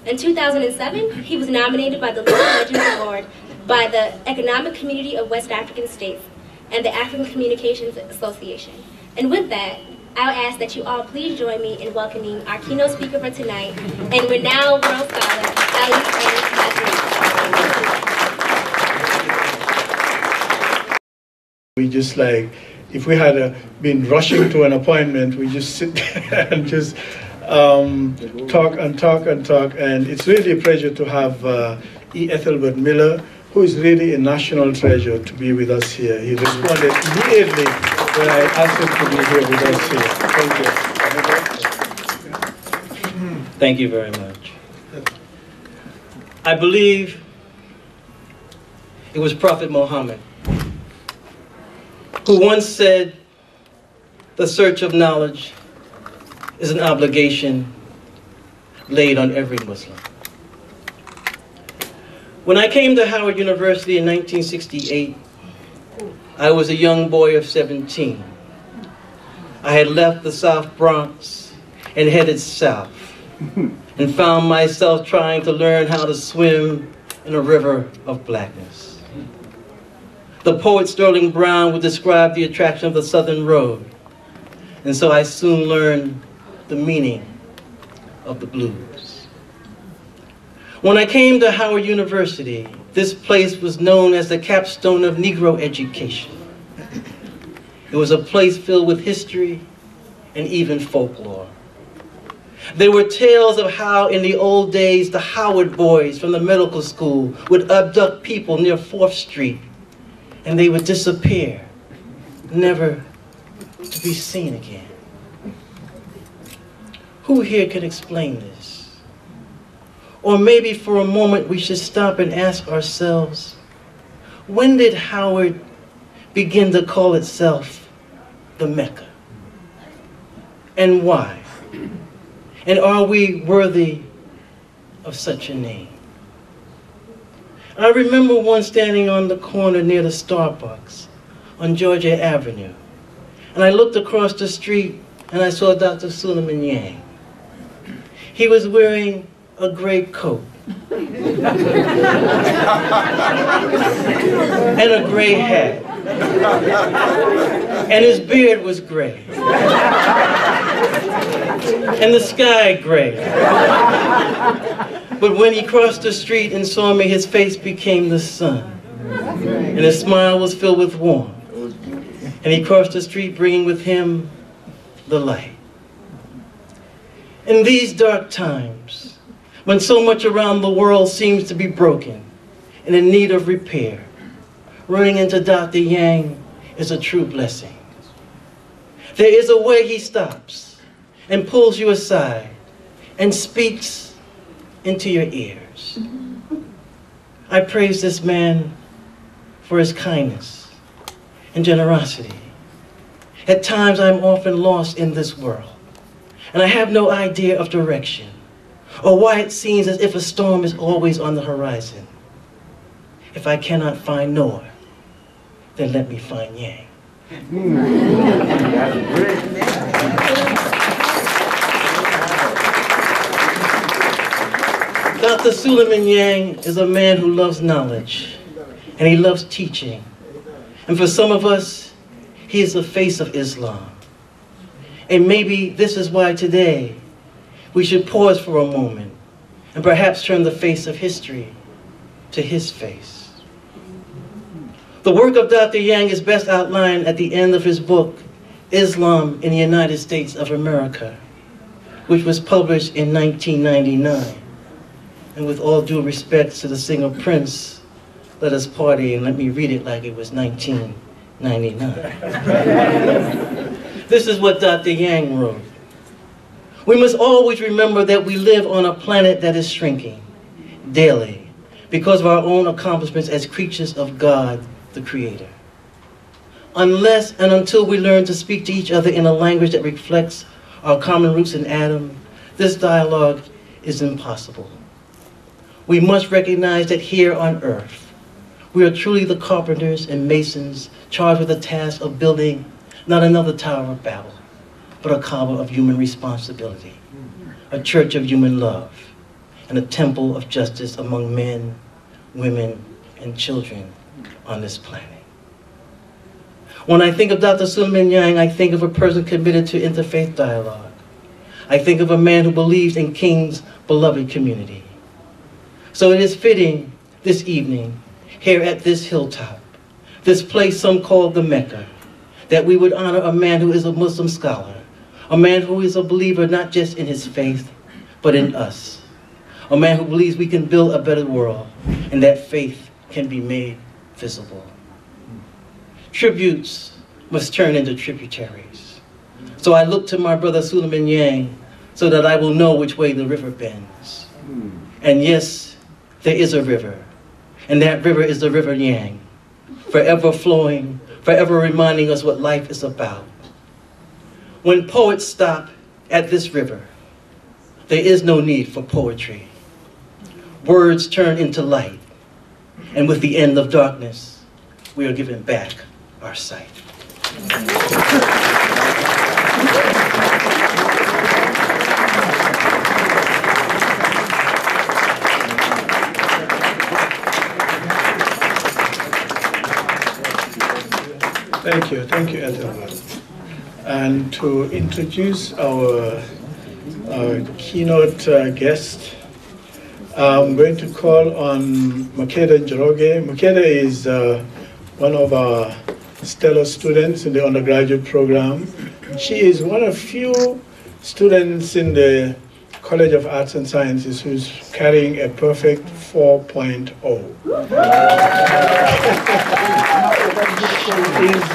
In 2007, he was nominated by the Living Legends Award by the Economic Community of West African States and the African Communications Association. And with that, I'll ask that you all please join me in welcoming our keynote speaker for tonight and renowned world scholar, Ali Mazrui. We just like, if we had been rushing to an appointment, we just sit there and just talk and talk and talk. And it's really a pleasure to have E. Ethelbert Miller, who is really a national treasure, to be with us here. He responded immediately when I asked him to be here with us here. Thank you. Thank you very much. I believe it was Prophet Muhammad who once said, the search of knowledge is an obligation laid on every Muslim. When I came to Howard University in 1968, I was a young boy of 17. I had left the South Bronx and headed south and found myself trying to learn how to swim in a river of blackness. The poet Sterling Brown would describe the attraction of the Southern Road, and so I soon learned the meaning of the blues. When I came to Howard University, this place was known as the capstone of Negro education. It was a place filled with history and even folklore. There were tales of how in the old days the Howard boys from the medical school would abduct people near 4th Street and they would disappear, never to be seen again. Who here can explain this? Or maybe for a moment we should stop and ask ourselves, when did Howard begin to call itself the Mecca? And why? And are we worthy of such a name? I remember once standing on the corner near the Starbucks on Georgia Avenue, and I looked across the street and I saw Dr. Sulayman Nyang. He was wearing a gray coat and a gray hat, and his beard was gray, and the sky gray. But when he crossed the street and saw me, his face became the sun, and his smile was filled with warmth. And he crossed the street bringing with him the light. In these dark times, when so much around the world seems to be broken and in need of repair, running into Dr. Yang is a true blessing. There is a way he stops and pulls you aside and speaks into your ears. I praise this man for his kindness and generosity. At times I'm often lost in this world, and I have no idea of direction or why it seems as if a storm is always on the horizon. If I cannot find Noah, then let me find Yang. Dr. Sulayman Nyang is a man who loves knowledge, and he loves teaching. And for some of us, he is the face of Islam. And maybe this is why today we should pause for a moment and perhaps turn the face of history to his face. The work of Dr. Yang is best outlined at the end of his book, Islam in the United States of America, which was published in 1999. And with all due respect to the singer Prince, let us party and let me read it like it was 1999. This is what Dr. Yang wrote. We must always remember that we live on a planet that is shrinking daily because of our own accomplishments as creatures of God, the Creator. Unless and until we learn to speak to each other in a language that reflects our common roots in Adam, this dialogue is impossible. We must recognize that here on earth, we are truly the carpenters and masons charged with the task of building not another Tower of Babel, but a Kaaba of human responsibility, a church of human love, and a temple of justice among men, women, and children on this planet. When I think of Dr. Sulayman Nyang, I think of a person committed to interfaith dialogue. I think of a man who believes in King's beloved community. So it is fitting this evening, here at this hilltop, this place some call the Mecca, that we would honor a man who is a Muslim scholar, a man who is a believer not just in his faith, but in us, a man who believes we can build a better world and that faith can be made visible. Tributes must turn into tributaries. So I look to my brother Sulayman Nyang so that I will know which way the river bends. And yes, there is a river, and that river is the River Nyang, forever flowing, forever reminding us what life is about. When poets stop at this river, there is no need for poetry. Words turn into light, and with the end of darkness, we are given back our sight. Thank you, Ethelbert. And to introduce our keynote guest, I'm going to call on Makeda Njoroge. Makeda is one of our stellar students in the undergraduate program. She is one of few students in the College of Arts and Sciences who's carrying a perfect 4.0. She's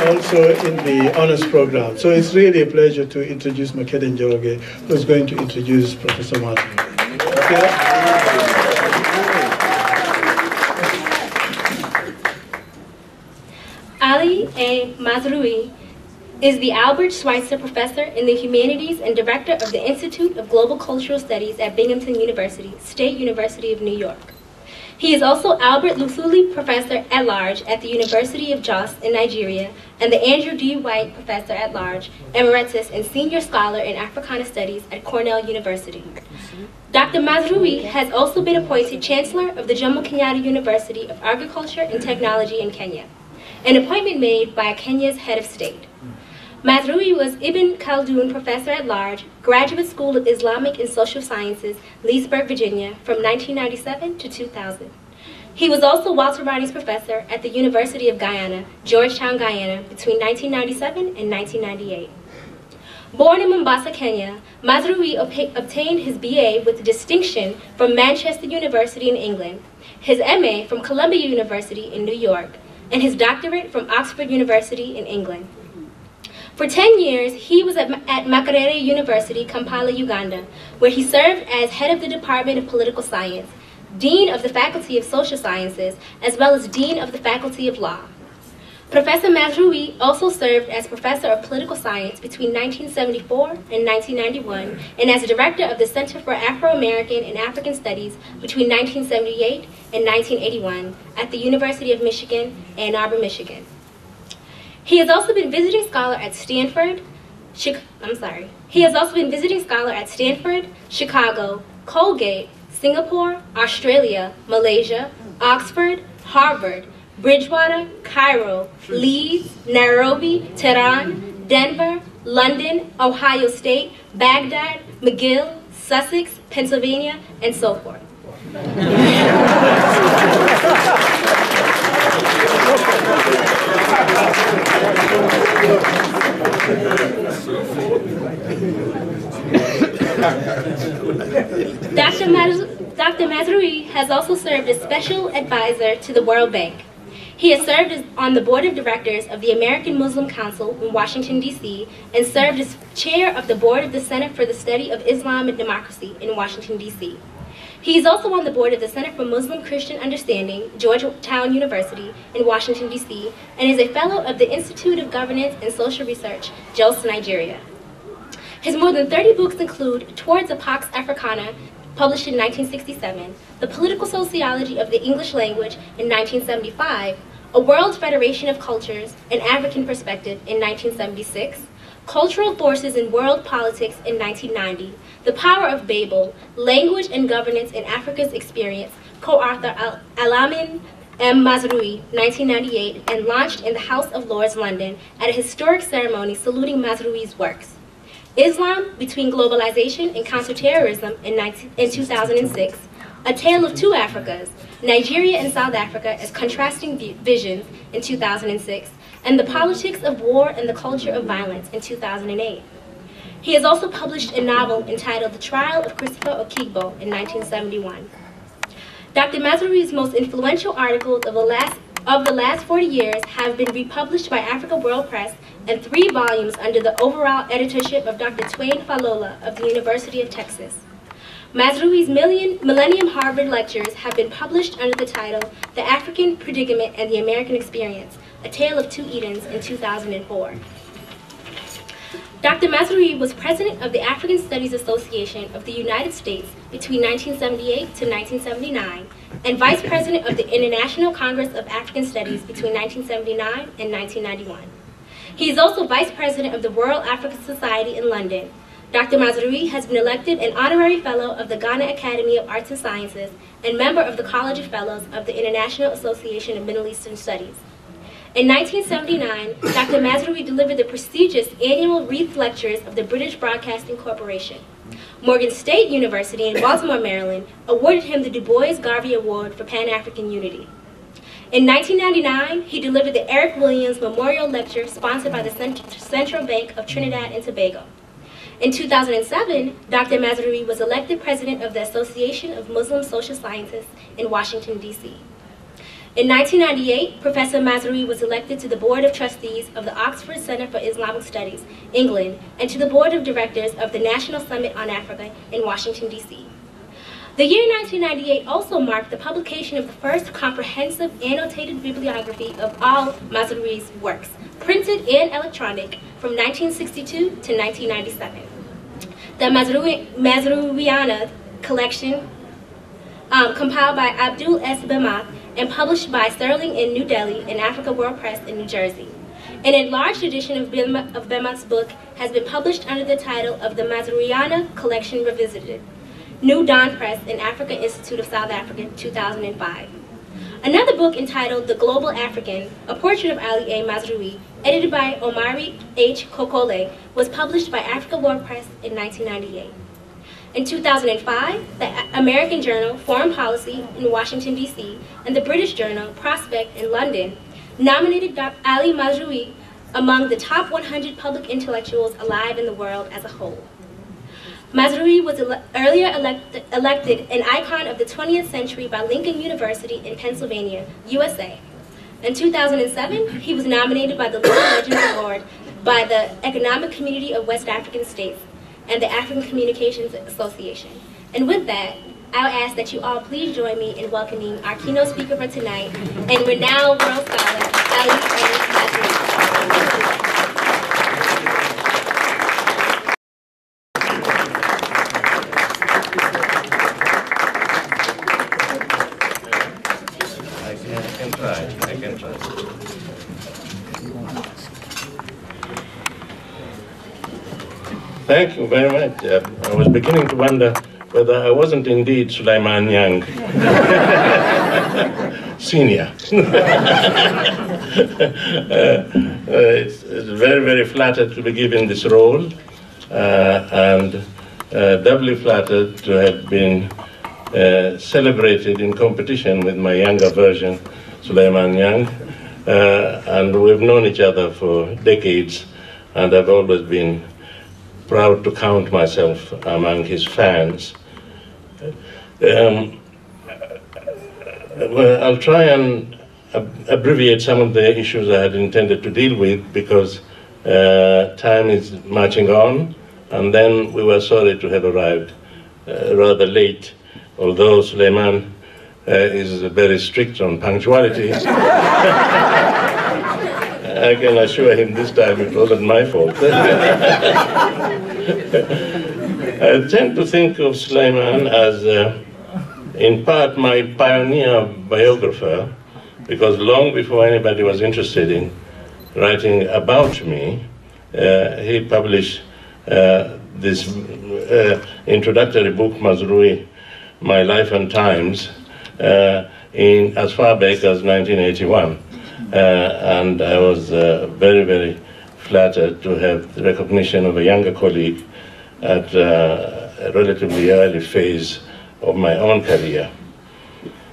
also in the honors program. So it's really a pleasure to introduce Makeda Njoroge, who's going to introduce Professor Martin. Ali A. Mazrui is the Albert Schweitzer Professor in the Humanities and Director of the Institute of Global Cultural Studies at Binghamton University, State University of New York. He is also Albert Luthuli Professor at Large at the University of Jos in Nigeria and the Andrew D. White Professor at Large, Emeritus and Senior Scholar in Africana Studies at Cornell University. Dr. Mazrui has also been appointed Chancellor of the Jomo Kenyatta University of Agriculture and Technology in Kenya, an appointment made by Kenya's head of state. Mazrui was Ibn Khaldun Professor at Large, Graduate School of Islamic and Social Sciences, Leesburg, Virginia, from 1997 to 2000. He was also Walter Rodney's Professor at the University of Guyana, Georgetown, Guyana, between 1997 and 1998. Born in Mombasa, Kenya, Mazrui obtained his BA with distinction from Manchester University in England, his MA from Columbia University in New York, and his doctorate from Oxford University in England. For 10 years, he was at Makerere University, Kampala, Uganda, where he served as head of the Department of Political Science, Dean of the Faculty of Social Sciences, as well as Dean of the Faculty of Law. Professor Mazrui also served as Professor of Political Science between 1974 and 1991, and as Director of the Center for Afro-American and African Studies between 1978 and 1981 at the University of Michigan, Ann Arbor, Michigan. He has also been visiting scholar at Stanford, Chicago, Colgate, Singapore, Australia, Malaysia, Oxford, Harvard, Bridgewater, Cairo, Leeds, Nairobi, Tehran, Denver, London, Ohio State, Baghdad, McGill, Sussex, Pennsylvania, and so forth. Dr. Mazrui has also served as Special Advisor to the World Bank. He has served on the Board of Directors of the American Muslim Council in Washington, D.C., and served as Chair of the Board of the Center for the Study of Islam and Democracy in Washington, D.C. He is also on the board of the Center for Muslim-Christian Understanding, Georgetown University in Washington, D.C., and is a fellow of the Institute of Governance and Social Research, Jos, Nigeria. His more than 30 books include Towards a Pax Africana, published in 1967, The Political Sociology of the English Language in 1975, A World Federation of Cultures, An African Perspective in 1976, Cultural Forces in World Politics in 1990, The Power of Babel, Language and Governance in Africa's Experience, co-author Alamin M. Mazrui, 1998, and launched in the House of Lords, London, at a historic ceremony saluting Mazrui's works. Islam Between Globalization and Counterterrorism in 2006, A Tale of Two Africas, Nigeria and South Africa as Contrasting Visions in 2006, and The Politics of War and the Culture of Violence in 2008. He has also published a novel entitled The Trial of Christopher Okigbo in 1971. Dr. Mazrui's most influential articles of the last of the last 40 years have been republished by Africa World Press in 3 volumes under the overall editorship of Dr. Twain Falola of the University of Texas. Mazrui's Millennium Harvard Lectures have been published under the title The African Predicament and the American Experience, A Tale of Two Edens in 2004. Dr. Nyang-Mazrui was president of the African Studies Association of the United States between 1978 to 1979 and vice president of the International Congress of African Studies between 1979 and 1991. He is also vice president of the World African Society in London. Dr. Nyang-Mazrui has been elected an honorary fellow of the Ghana Academy of Arts and Sciences and member of the College of Fellows of the International Association of Middle Eastern Studies. In 1979, Dr. Nyang-Mazrui delivered the prestigious annual Wreath Lectures of the British Broadcasting Corporation. Morgan State University in Baltimore, Maryland, awarded him the Du Bois Garvey Award for Pan-African Unity. In 1999, he delivered the Eric Williams Memorial Lecture sponsored by the Central Bank of Trinidad and Tobago. In 2007, Dr. Nyang-Mazrui was elected president of the Association of Muslim Social Scientists in Washington, D.C. In 1998, Professor Nyang-Mazrui was elected to the Board of Trustees of the Oxford Center for Islamic Studies, England, and to the Board of Directors of the National Summit on Africa in Washington, D.C. The year 1998 also marked the publication of the first comprehensive annotated bibliography of all Nyang-Mazrui's works, printed and electronic, from 1962 to 1997. The Nyang-Mazruiana collection, compiled by Abdul S. Bemath and published by Sterling in New Delhi and Africa World Press in New Jersey. An enlarged edition of Bemath's book has been published under the title of the Nyang-Mazruiana Collection Revisited, New Dawn Press and Africa Institute of South Africa, 2005. Another book entitled The Global African, A Portrait of Ali A. Nyang-Mazrui, edited by Omari H. Kokole, was published by Africa World Press in 1998. In 2005, the American journal Foreign Policy in Washington, D.C., and the British journal Prospect in London nominated Ali Nyang-Mazrui among the top 100 public intellectuals alive in the world as a whole. Nyang-Mazrui was earlier elected an icon of the 20th century by Lincoln University in Pennsylvania, USA. In 2007, he was nominated by the Little Legends Award by the Economic Community of West African States and the African Communications Association. And with that, I'll ask that you all please join me in welcoming our keynote speaker for tonight and renowned world scholar, Ali Nyang-Mazrui. I can try. Thank you very much. I was beginning to wonder whether I wasn't indeed Sulayman Nyang, Senior. It's very, very flattered to be given this role, and doubly flattered to have been celebrated in competition with my younger version, Sulayman Nyang. And we've known each other for decades, and I've always been proud to count myself among his fans. Well, I'll try and abbreviate some of the issues I had intended to deal with because time is marching on, and then we were sorry to have arrived rather late, although Sulayman is very strict on punctuality. I can assure him this time it wasn't my fault. I tend to think of Sulayman as, in part, my pioneer biographer, because long before anybody was interested in writing about me, he published this introductory book, Mazrui, My Life and Times, in as far back as 1981. And I was very, very flattered to have the recognition of a younger colleague at a relatively early phase of my own career.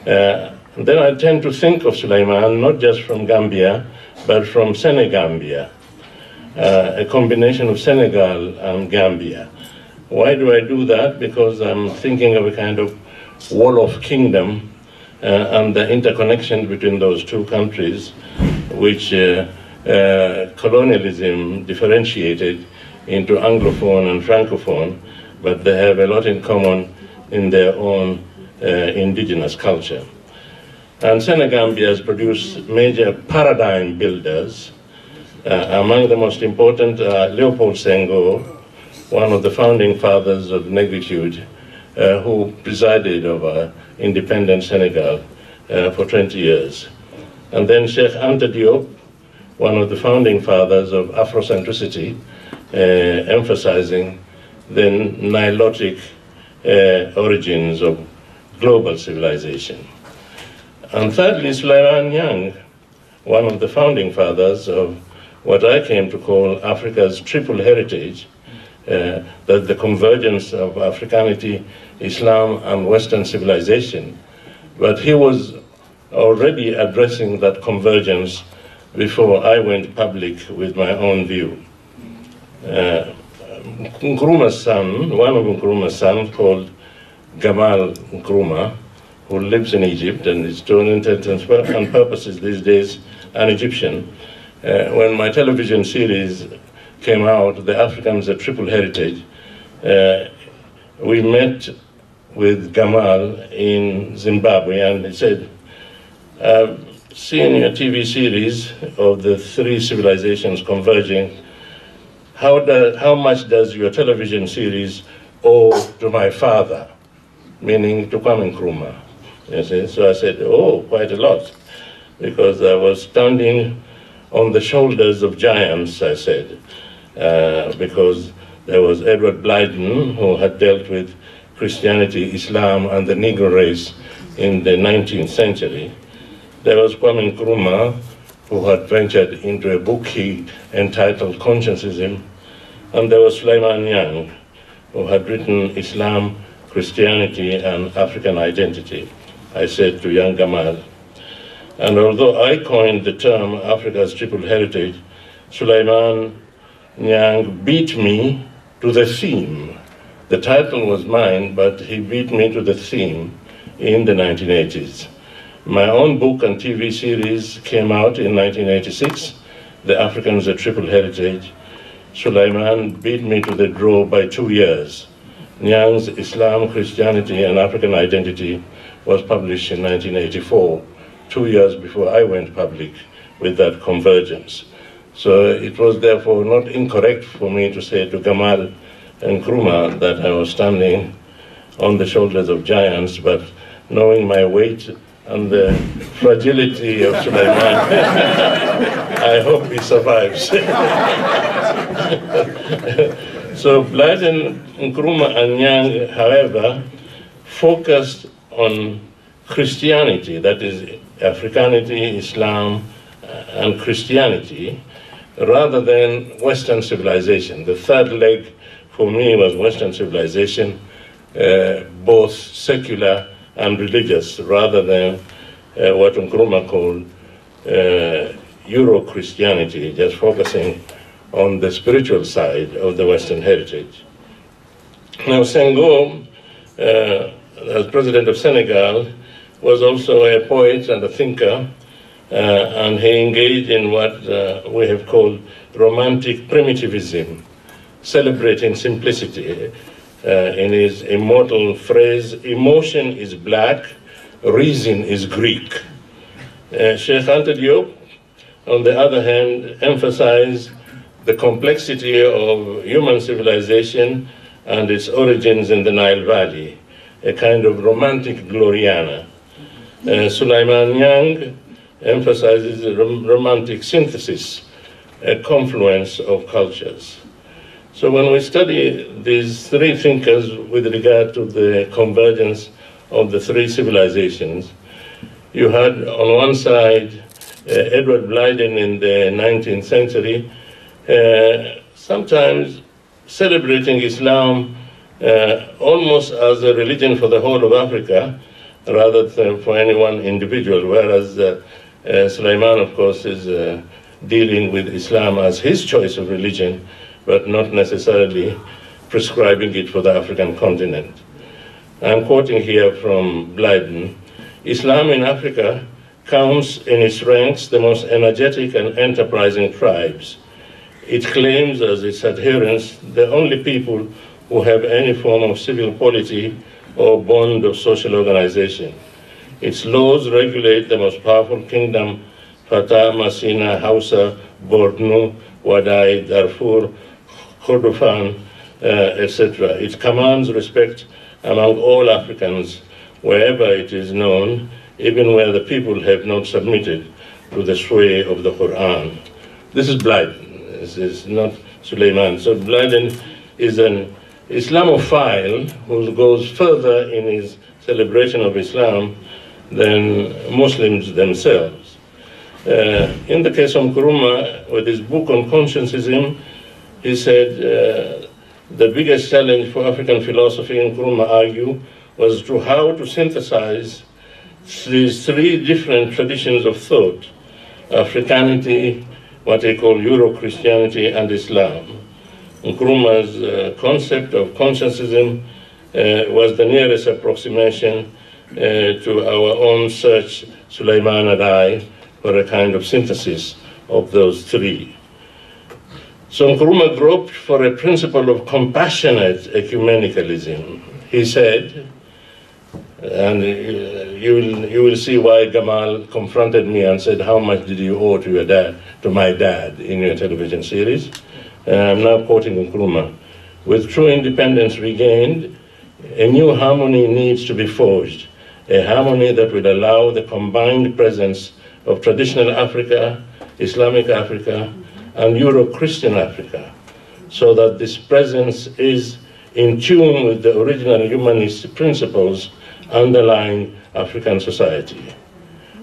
Then I tend to think of Sulayman not just from Gambia, but from Senegambia, a combination of Senegal and Gambia. Why do I do that? Because I'm thinking of a kind of Wolof kingdom and the interconnection between those two countries, which colonialism differentiated into Anglophone and Francophone, but they have a lot in common in their own indigenous culture. And Senegambia has produced major paradigm builders. Among the most important are Leopold Senghor, one of the founding fathers of Negritude, who presided over independent Senegal for 20 years. And then Sheikh Anta Diop, one of the founding fathers of Afrocentricity, emphasizing the Nilotic origins of global civilization. And thirdly, Sulayman Nyang, one of the founding fathers of what I came to call Africa's triple heritage, that the convergence of Africanity, Islam, and Western civilization. But he was already addressing that convergence before I went public with my own view. Nkrumah's son, one of Nkrumah's sons, called Gamal Nkrumah, who lives in Egypt and is to all intents and purposes these days an Egyptian. When my television series came out, The Africans, a Triple Heritage, we met with Gamal in Zimbabwe, and he said, "I've seen your TV series of the three civilizations converging. How much does your television series owe to my father?" Meaning to Kwame Nkrumah. You see? So I said, "Oh, quite a lot," because I was standing on the shoulders of giants, I said, because there was Edward Blyden, who had dealt with Christianity, Islam, and the Negro race in the 19th century. There was Kwame Nkrumah, who had ventured into a book he entitled Consciencism, and there was Sulayman Nyang, who had written Islam, Christianity, and African Identity, I said to young Gamal. And although I coined the term Africa's triple heritage, Sulayman Nyang beat me to the theme. The title was mine, but he beat me to the theme in the 1980s. My own book and TV series came out in 1986, The Africans, a Triple Heritage. Sulayman beat me to the draw by 2 years. Nyang's Islam, Christianity, and African Identity was published in 1984, 2 years before I went public with that convergence. So it was therefore not incorrect for me to say to Gamal and Nkrumah that I was standing on the shoulders of giants, but knowing my weight and the fragility of Sulayman, I hope he survives. So Blyden, Nkrumah, and Nyang, however, focused on Christianity, that is Africanity, Islam, and Christianity, rather than Western civilization. The third leg for me was Western civilization, both secular and religious, rather than what Nkrumah called Euro-Christianity, just focusing on the spiritual side of the Western heritage. Now, Senghor, as president of Senegal, was also a poet and a thinker, and he engaged in what we have called romantic primitivism, celebrating simplicity. In his immortal phrase, "Emotion is black, reason is Greek." Sheikh Anta Diop, on the other hand, emphasized the complexity of human civilization and its origins in the Nile Valley, a kind of romantic Gloriana. Sulayman Nyang emphasizes a romantic synthesis, a confluence of cultures. So when we study these three thinkers with regard to the convergence of the three civilizations, you had on one side Edward Blyden in the 19th century, sometimes celebrating Islam almost as a religion for the whole of Africa, rather than for any one individual, whereas Sulayman, of course, is dealing with Islam as his choice of religion, but not necessarily prescribing it for the African continent. I'm quoting here from Blyden. Islam in Africa counts in its ranks the most energetic and enterprising tribes. It claims as its adherents the only people who have any form of civil polity or bond of social organization. Its laws regulate the most powerful kingdom, Fatah, Masina, Hausa, Borno, Wadai, Darfur, Kordofan, etc. It commands respect among all Africans wherever it is known, even where the people have not submitted to the sway of the Quran. This is Blyden. This is not Sulayman. So Blyden is an Islamophile who goes further in his celebration of Islam than Muslims themselves. In the case of Nkrumah, with his book on conscientism, he said the biggest challenge for African philosophy, Nkrumah argued, was how to synthesize these three different traditions of thought: Africanity, what they call Euro-Christianity, and Islam. Nkrumah's concept of conscientism was the nearest approximation to our own search, Sulayman and I, for a kind of synthesis of those three. So Nkrumah groped for a principle of compassionate ecumenicalism. He said, and you will see why Gamal confronted me and said, "How much did you owe to your dad, to my dad, in your television series?" I'm now quoting Nkrumah. "With true independence regained, a new harmony needs to be forged, a harmony that will allow the combined presence of traditional Africa, Islamic Africa, and Euro-Christian Africa, so that this presence is in tune with the original humanist principles underlying African society.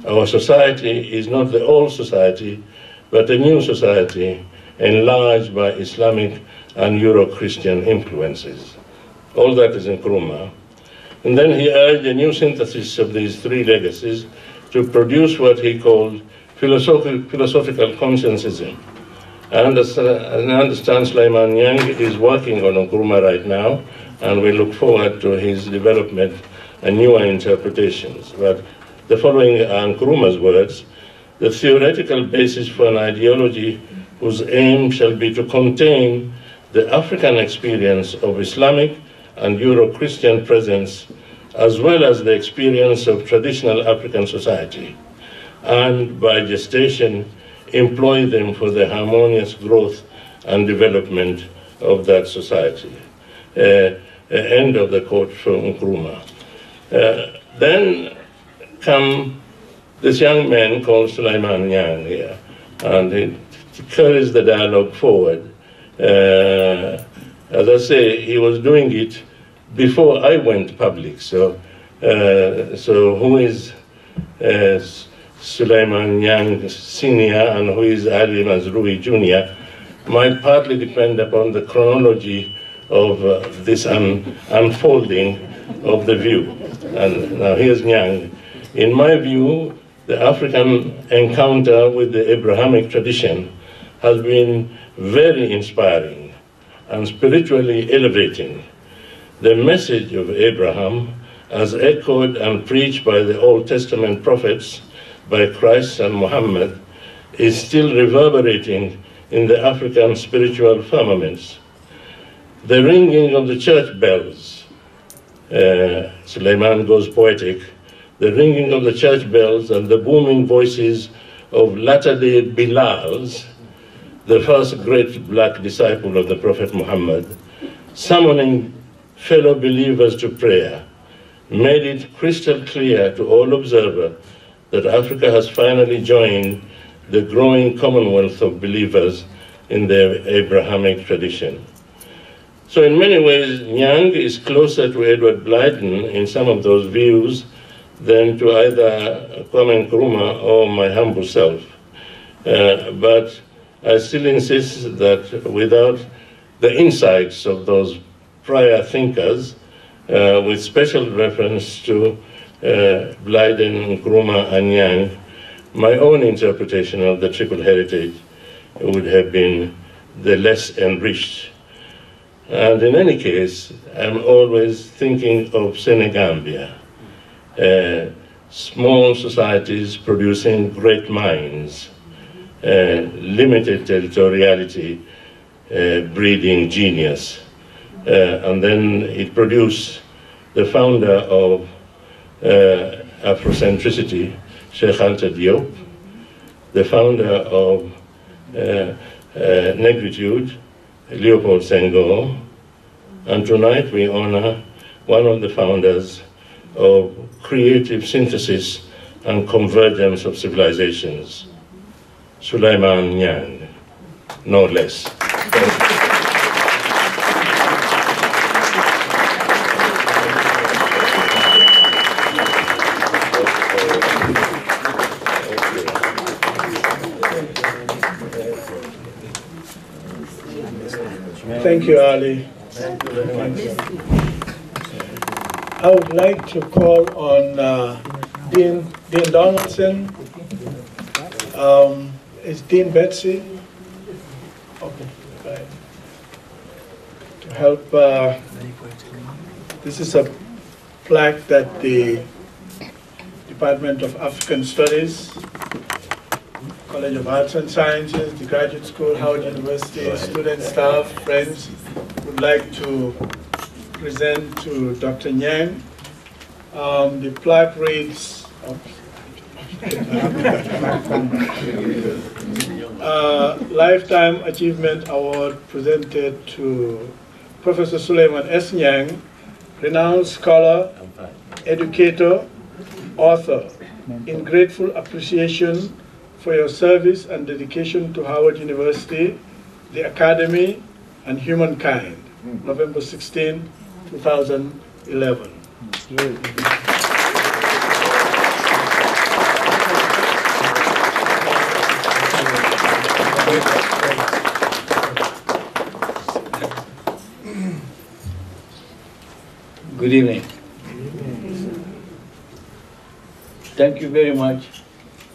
Our society is not the old society, but a new society enlarged by Islamic and Euro-Christian influences." All that is in Nkrumah. And then he urged a new synthesis of these three legacies to produce what he called philosophical conscientism. I understand Sulayman Nyang is working on Nkrumah right now, and we look forward to his development and newer interpretations. But the following are Nkrumah's words: "The theoretical basis for an ideology whose aim shall be to contain the African experience of Islamic and Euro-Christian presence, as well as the experience of traditional African society, and by gestation employ them for the harmonious growth and development of that society." End of the quote from Nkrumah. Then come this young man called Sulayman Nyang here, and he carries the dialogue forward. As I say, he was doing it before I went public. So who is Sulayman Nyang Sr. and who is Nyang-Mazrui Jr. might partly depend upon the chronology of this unfolding of the view. And now here's Nyang. "In my view, the African encounter with the Abrahamic tradition has been very inspiring and spiritually elevating. The message of Abraham, as echoed and preached by the Old Testament prophets, by Christ and Muhammad, is still reverberating in the African spiritual firmaments. The ringing of the church bells," Sulayman goes poetic, "the ringing of the church bells and the booming voices of latter-day Bilals, the first great black disciple of the Prophet Muhammad, summoning fellow believers to prayer, made it crystal clear to all observers that Africa has finally joined the growing commonwealth of believers in the Abrahamic tradition." So in many ways, Nyang is closer to Edward Blyden in some of those views than to either Kwame Nkrumah or my humble self. But I still insist that without the insights of those prior thinkers, with special reference to Blyden, Nkrumah, and Nyang, my own interpretation of the triple heritage would have been the less enriched. And in any case, I'm always thinking of Senegambia. small societies producing great minds, limited territoriality breeding genius. And then it produced the founder of Afrocentricity, Sheikh Anta Diop, the founder of Negritude, Leopold Senghor, and tonight we honor one of the founders of creative synthesis and convergence of civilizations, Sulayman Nyang, no less. Thank you, Ali. I would like to call on Dean Donaldson. Is Dean Betsy? Okay, right. To help, this is a plaque that the Department of African Studies, College of Arts and Sciences, the Graduate School, Howard University, student, staff, friends would like to present to Dr. Nyang. The plaque reads, Lifetime Achievement Award presented to Professor Sulayman S. Nyang, renowned scholar, educator, author, in grateful appreciation for your service and dedication to Howard University, the Academy, and humankind. November 16, 2011. Good evening. Thank you very much,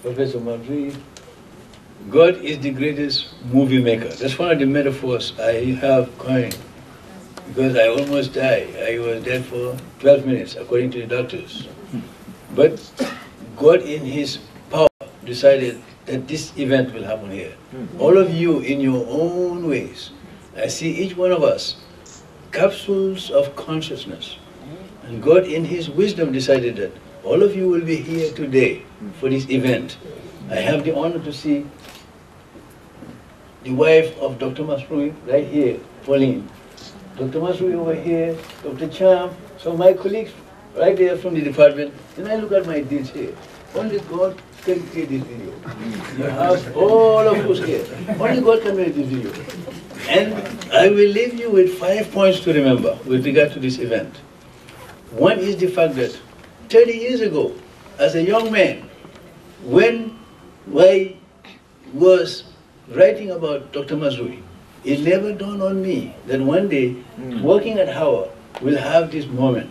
Professor Nyang. God is the greatest movie maker. That's one of the metaphors I have coined, because I almost died. I was dead for 12 minutes, according to the doctors. But God in His power decided that this event will happen here. All of you in your own ways. I see each one of us capsules of consciousness. And God in His wisdom decided that all of you will be here today for this event. I have the honor to see the wife of Dr. Nyang right here, Pauline. Dr. Nyang over here, Dr. Cham, so my colleagues right there from the department. Then I look at my deeds here. Only God can create this video. You have all of us here. Only God can make this video. And I will leave you with 5 points to remember with regard to this event. One is the fact that 30 years ago, as a young man, when I was writing about Dr. Nyang, it never dawned on me that one day, working at Howard, we'll have this moment.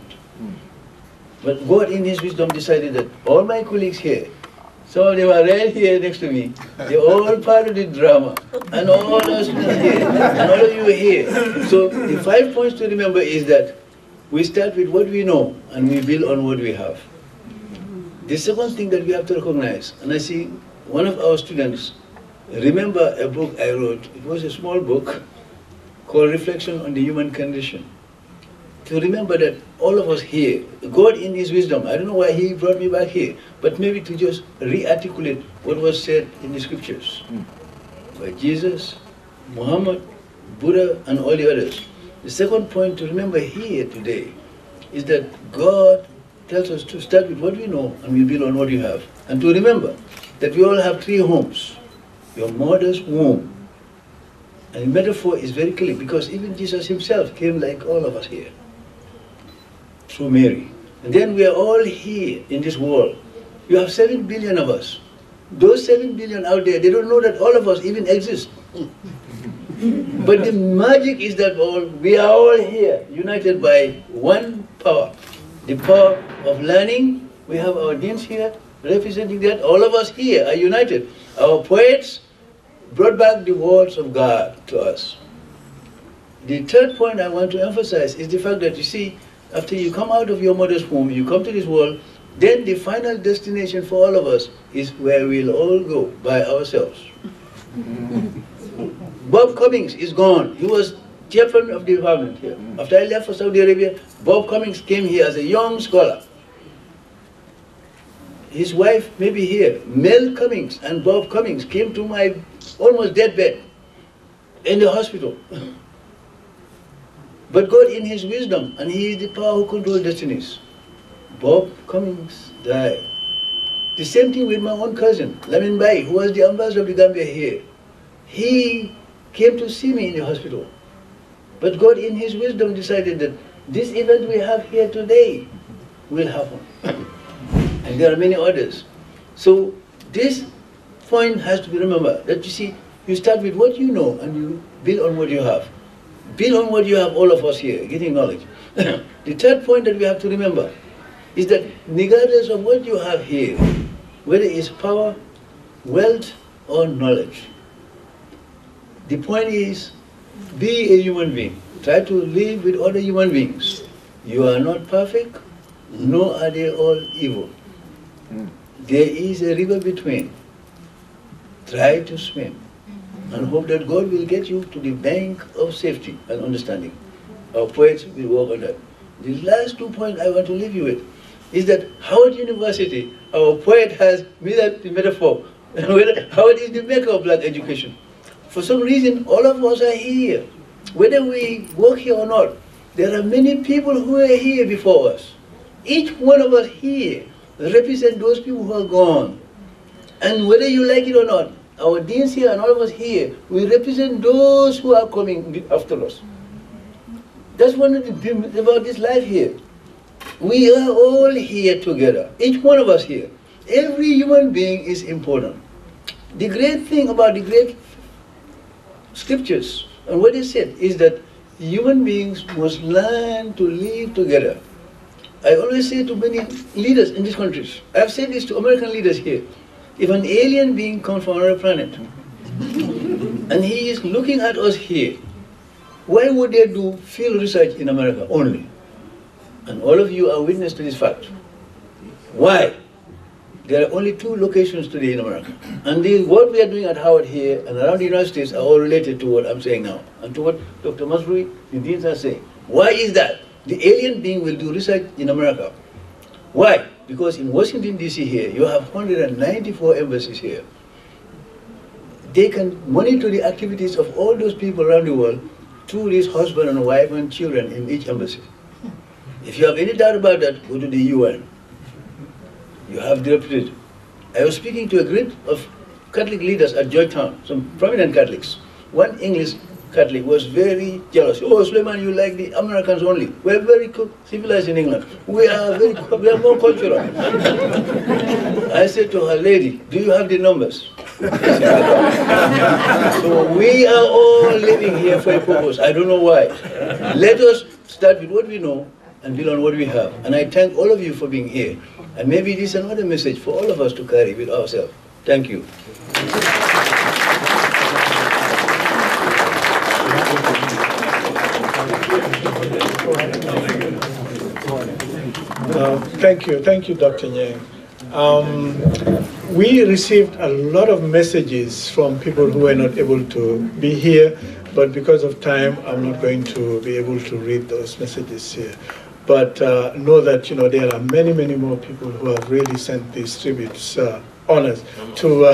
But God in His wisdom decided that all my colleagues here, some of them are right here next to me, they're all part of the drama, and all of us here, and all of you are here. So the 5 points to remember is that we start with what we know, and we build on what we have. The second thing that we have to recognize, and I see one of our students remember a book I wrote. It was a small book called Reflection on the Human Condition. To remember that all of us here, God in His wisdom, I don't know why He brought me back here, but maybe to just re-articulate what was said in the scriptures by Jesus, Muhammad, Buddha, and all the others. The second point to remember here today is that God tells us to start with what we know and we build on what you have. And to remember that we all have 3 homes. Your mother's womb. And the metaphor is very clear because even Jesus Himself came like all of us here, through Mary. And then we are all here in this world. You have 7 billion of us. Those 7 billion out there, they don't know that all of us even exist. But the magic is that we are all here, united by one power. The power of learning. We have our deans here representing that. All of us here are united. Our poets brought back the words of God to us. The third point I want to emphasize is the fact that, you see, after you come out of your mother's womb, you come to this world, then the final destination for all of us is where we'll all go by ourselves. Bob Cummings is gone. He was chairman of the department here. After I left for Saudi Arabia, Bob Cummings came here as a young scholar. His wife may be here. Mel Cummings and Bob Cummings came to my almost deathbed in the hospital. But God in his wisdom, and he is the power who controls destinies. Bob Cummings died. The same thing with my own cousin, Lamin Bai, who was the ambassador of the Gambia here. He came to see me in the hospital. But God in his wisdom decided that this event we have here today will happen. And there are many others. So this point has to be remembered, that you see, you start with what you know and you build on what you have. Build on what you have, all of us here, getting knowledge. The third point that we have to remember is that regardless of what you have here, whether it's power, wealth, or knowledge, the point is, be a human being. Try to live with other human beings. You are not perfect, nor are they all evil. There is a river between. Try to swim and hope that God will get you to the bank of safety and understanding. Our poets will work on that. The last 2 points I want to leave you with is that Howard University, our poet has made that the metaphor. Howard is the maker of black education. For some reason, all of us are here. Whether we work here or not, there are many people who are here before us. Each one of us here represent those people who are gone. And whether you like it or not, our deans here and all of us here, we represent those who are coming after us. That's one of the things about this life here. We are all here together, each one of us here. Every human being is important. The great thing about the great scriptures and what is said is that human beings must learn to live together. I always say to many leaders in these countries, I've said this to American leaders here, if an alien being comes from another planet and he is looking at us here, why would they do field research in America only? And all of you are witness to this fact. Why? There are only 2 locations today in America. And what we are doing at Howard here and around the United States are all related to what I'm saying now and to what Dr. Mazrui, the deans are saying. Why is that? The alien being will do research in America. Why? Because in Washington, D.C. here, you have 194 embassies here. They can monitor the activities of all those people around the world through this husband and wife and children in each embassy. If you have any doubt about that, go to the UN. You have the representative. I was speaking to a group of Catholic leaders at Georgetown, some prominent Catholics. One English Catholic was very jealous. Oh, Sulayman, you like the Americans only. We're very civilized in England. We are more cultural. I said to her, lady, do you have the numbers? So we are all living here for a purpose. I don't know why. Let us start with what we know and build on what we have. And I thank all of you for being here. And maybe this is another message for all of us to carry with ourselves. Thank you. Thank you, Dr. Nyang. We received a lot of messages from people who were not able to be here, but because of time, I'm not going to be able to read those messages here. But know that there are many, many more people who have really sent these tributes, honors to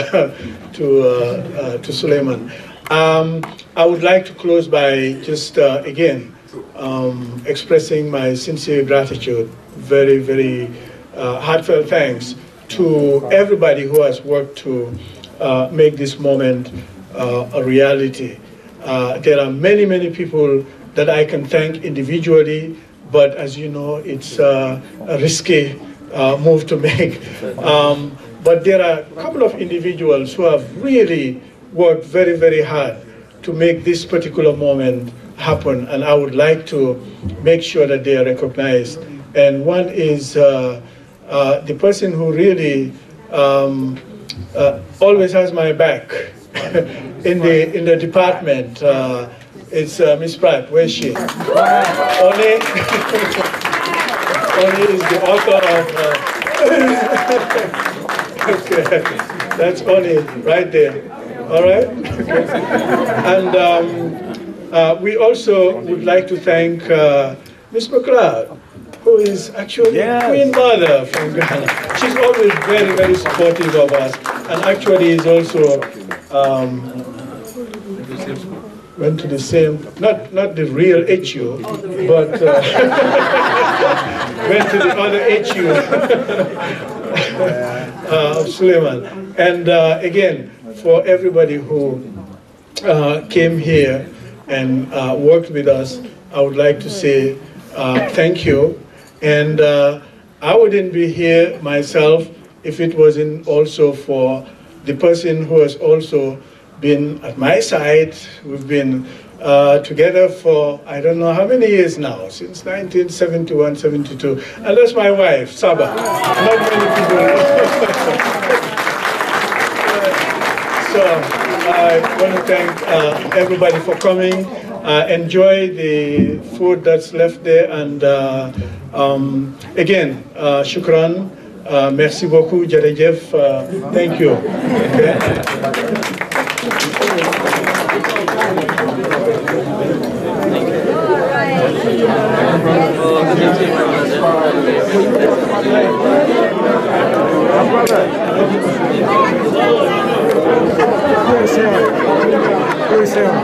Sulayman. I would like to close by just again expressing my sincere gratitude, very, very heartfelt thanks to everybody who has worked to make this moment a reality. There are many, many people that I can thank individually, but as you know, it's a risky move to make. But there are a couple of individuals who have really worked very, very hard to make this particular moment happen, and I would like to make sure that they are recognized. And one is the person who really always has my back in the department. It's Miss Pratt. Where's she? Oni is the author of Okay, that's only right there. All right? And we also would like to thank Ms. McLeod, who is actually Queen Mother from Ghana. She's always very, very supportive of us, and actually is also went to the same, not the real HU, but went to the other HU of Sulayman. And again, for everybody who came here and worked with us, I would like to say thank you. And I wouldn't be here myself if it wasn't also for the person who has also been at my side. We've been together for I don't know how many years now, since 1971, 72. And that's my wife, Saba. Not many people know. So I want to thank everybody for coming. Enjoy the food that's left there, and again, shukran, merci beaucoup, Jadejef, thank you. Okay. Sarah?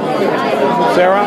Sarah?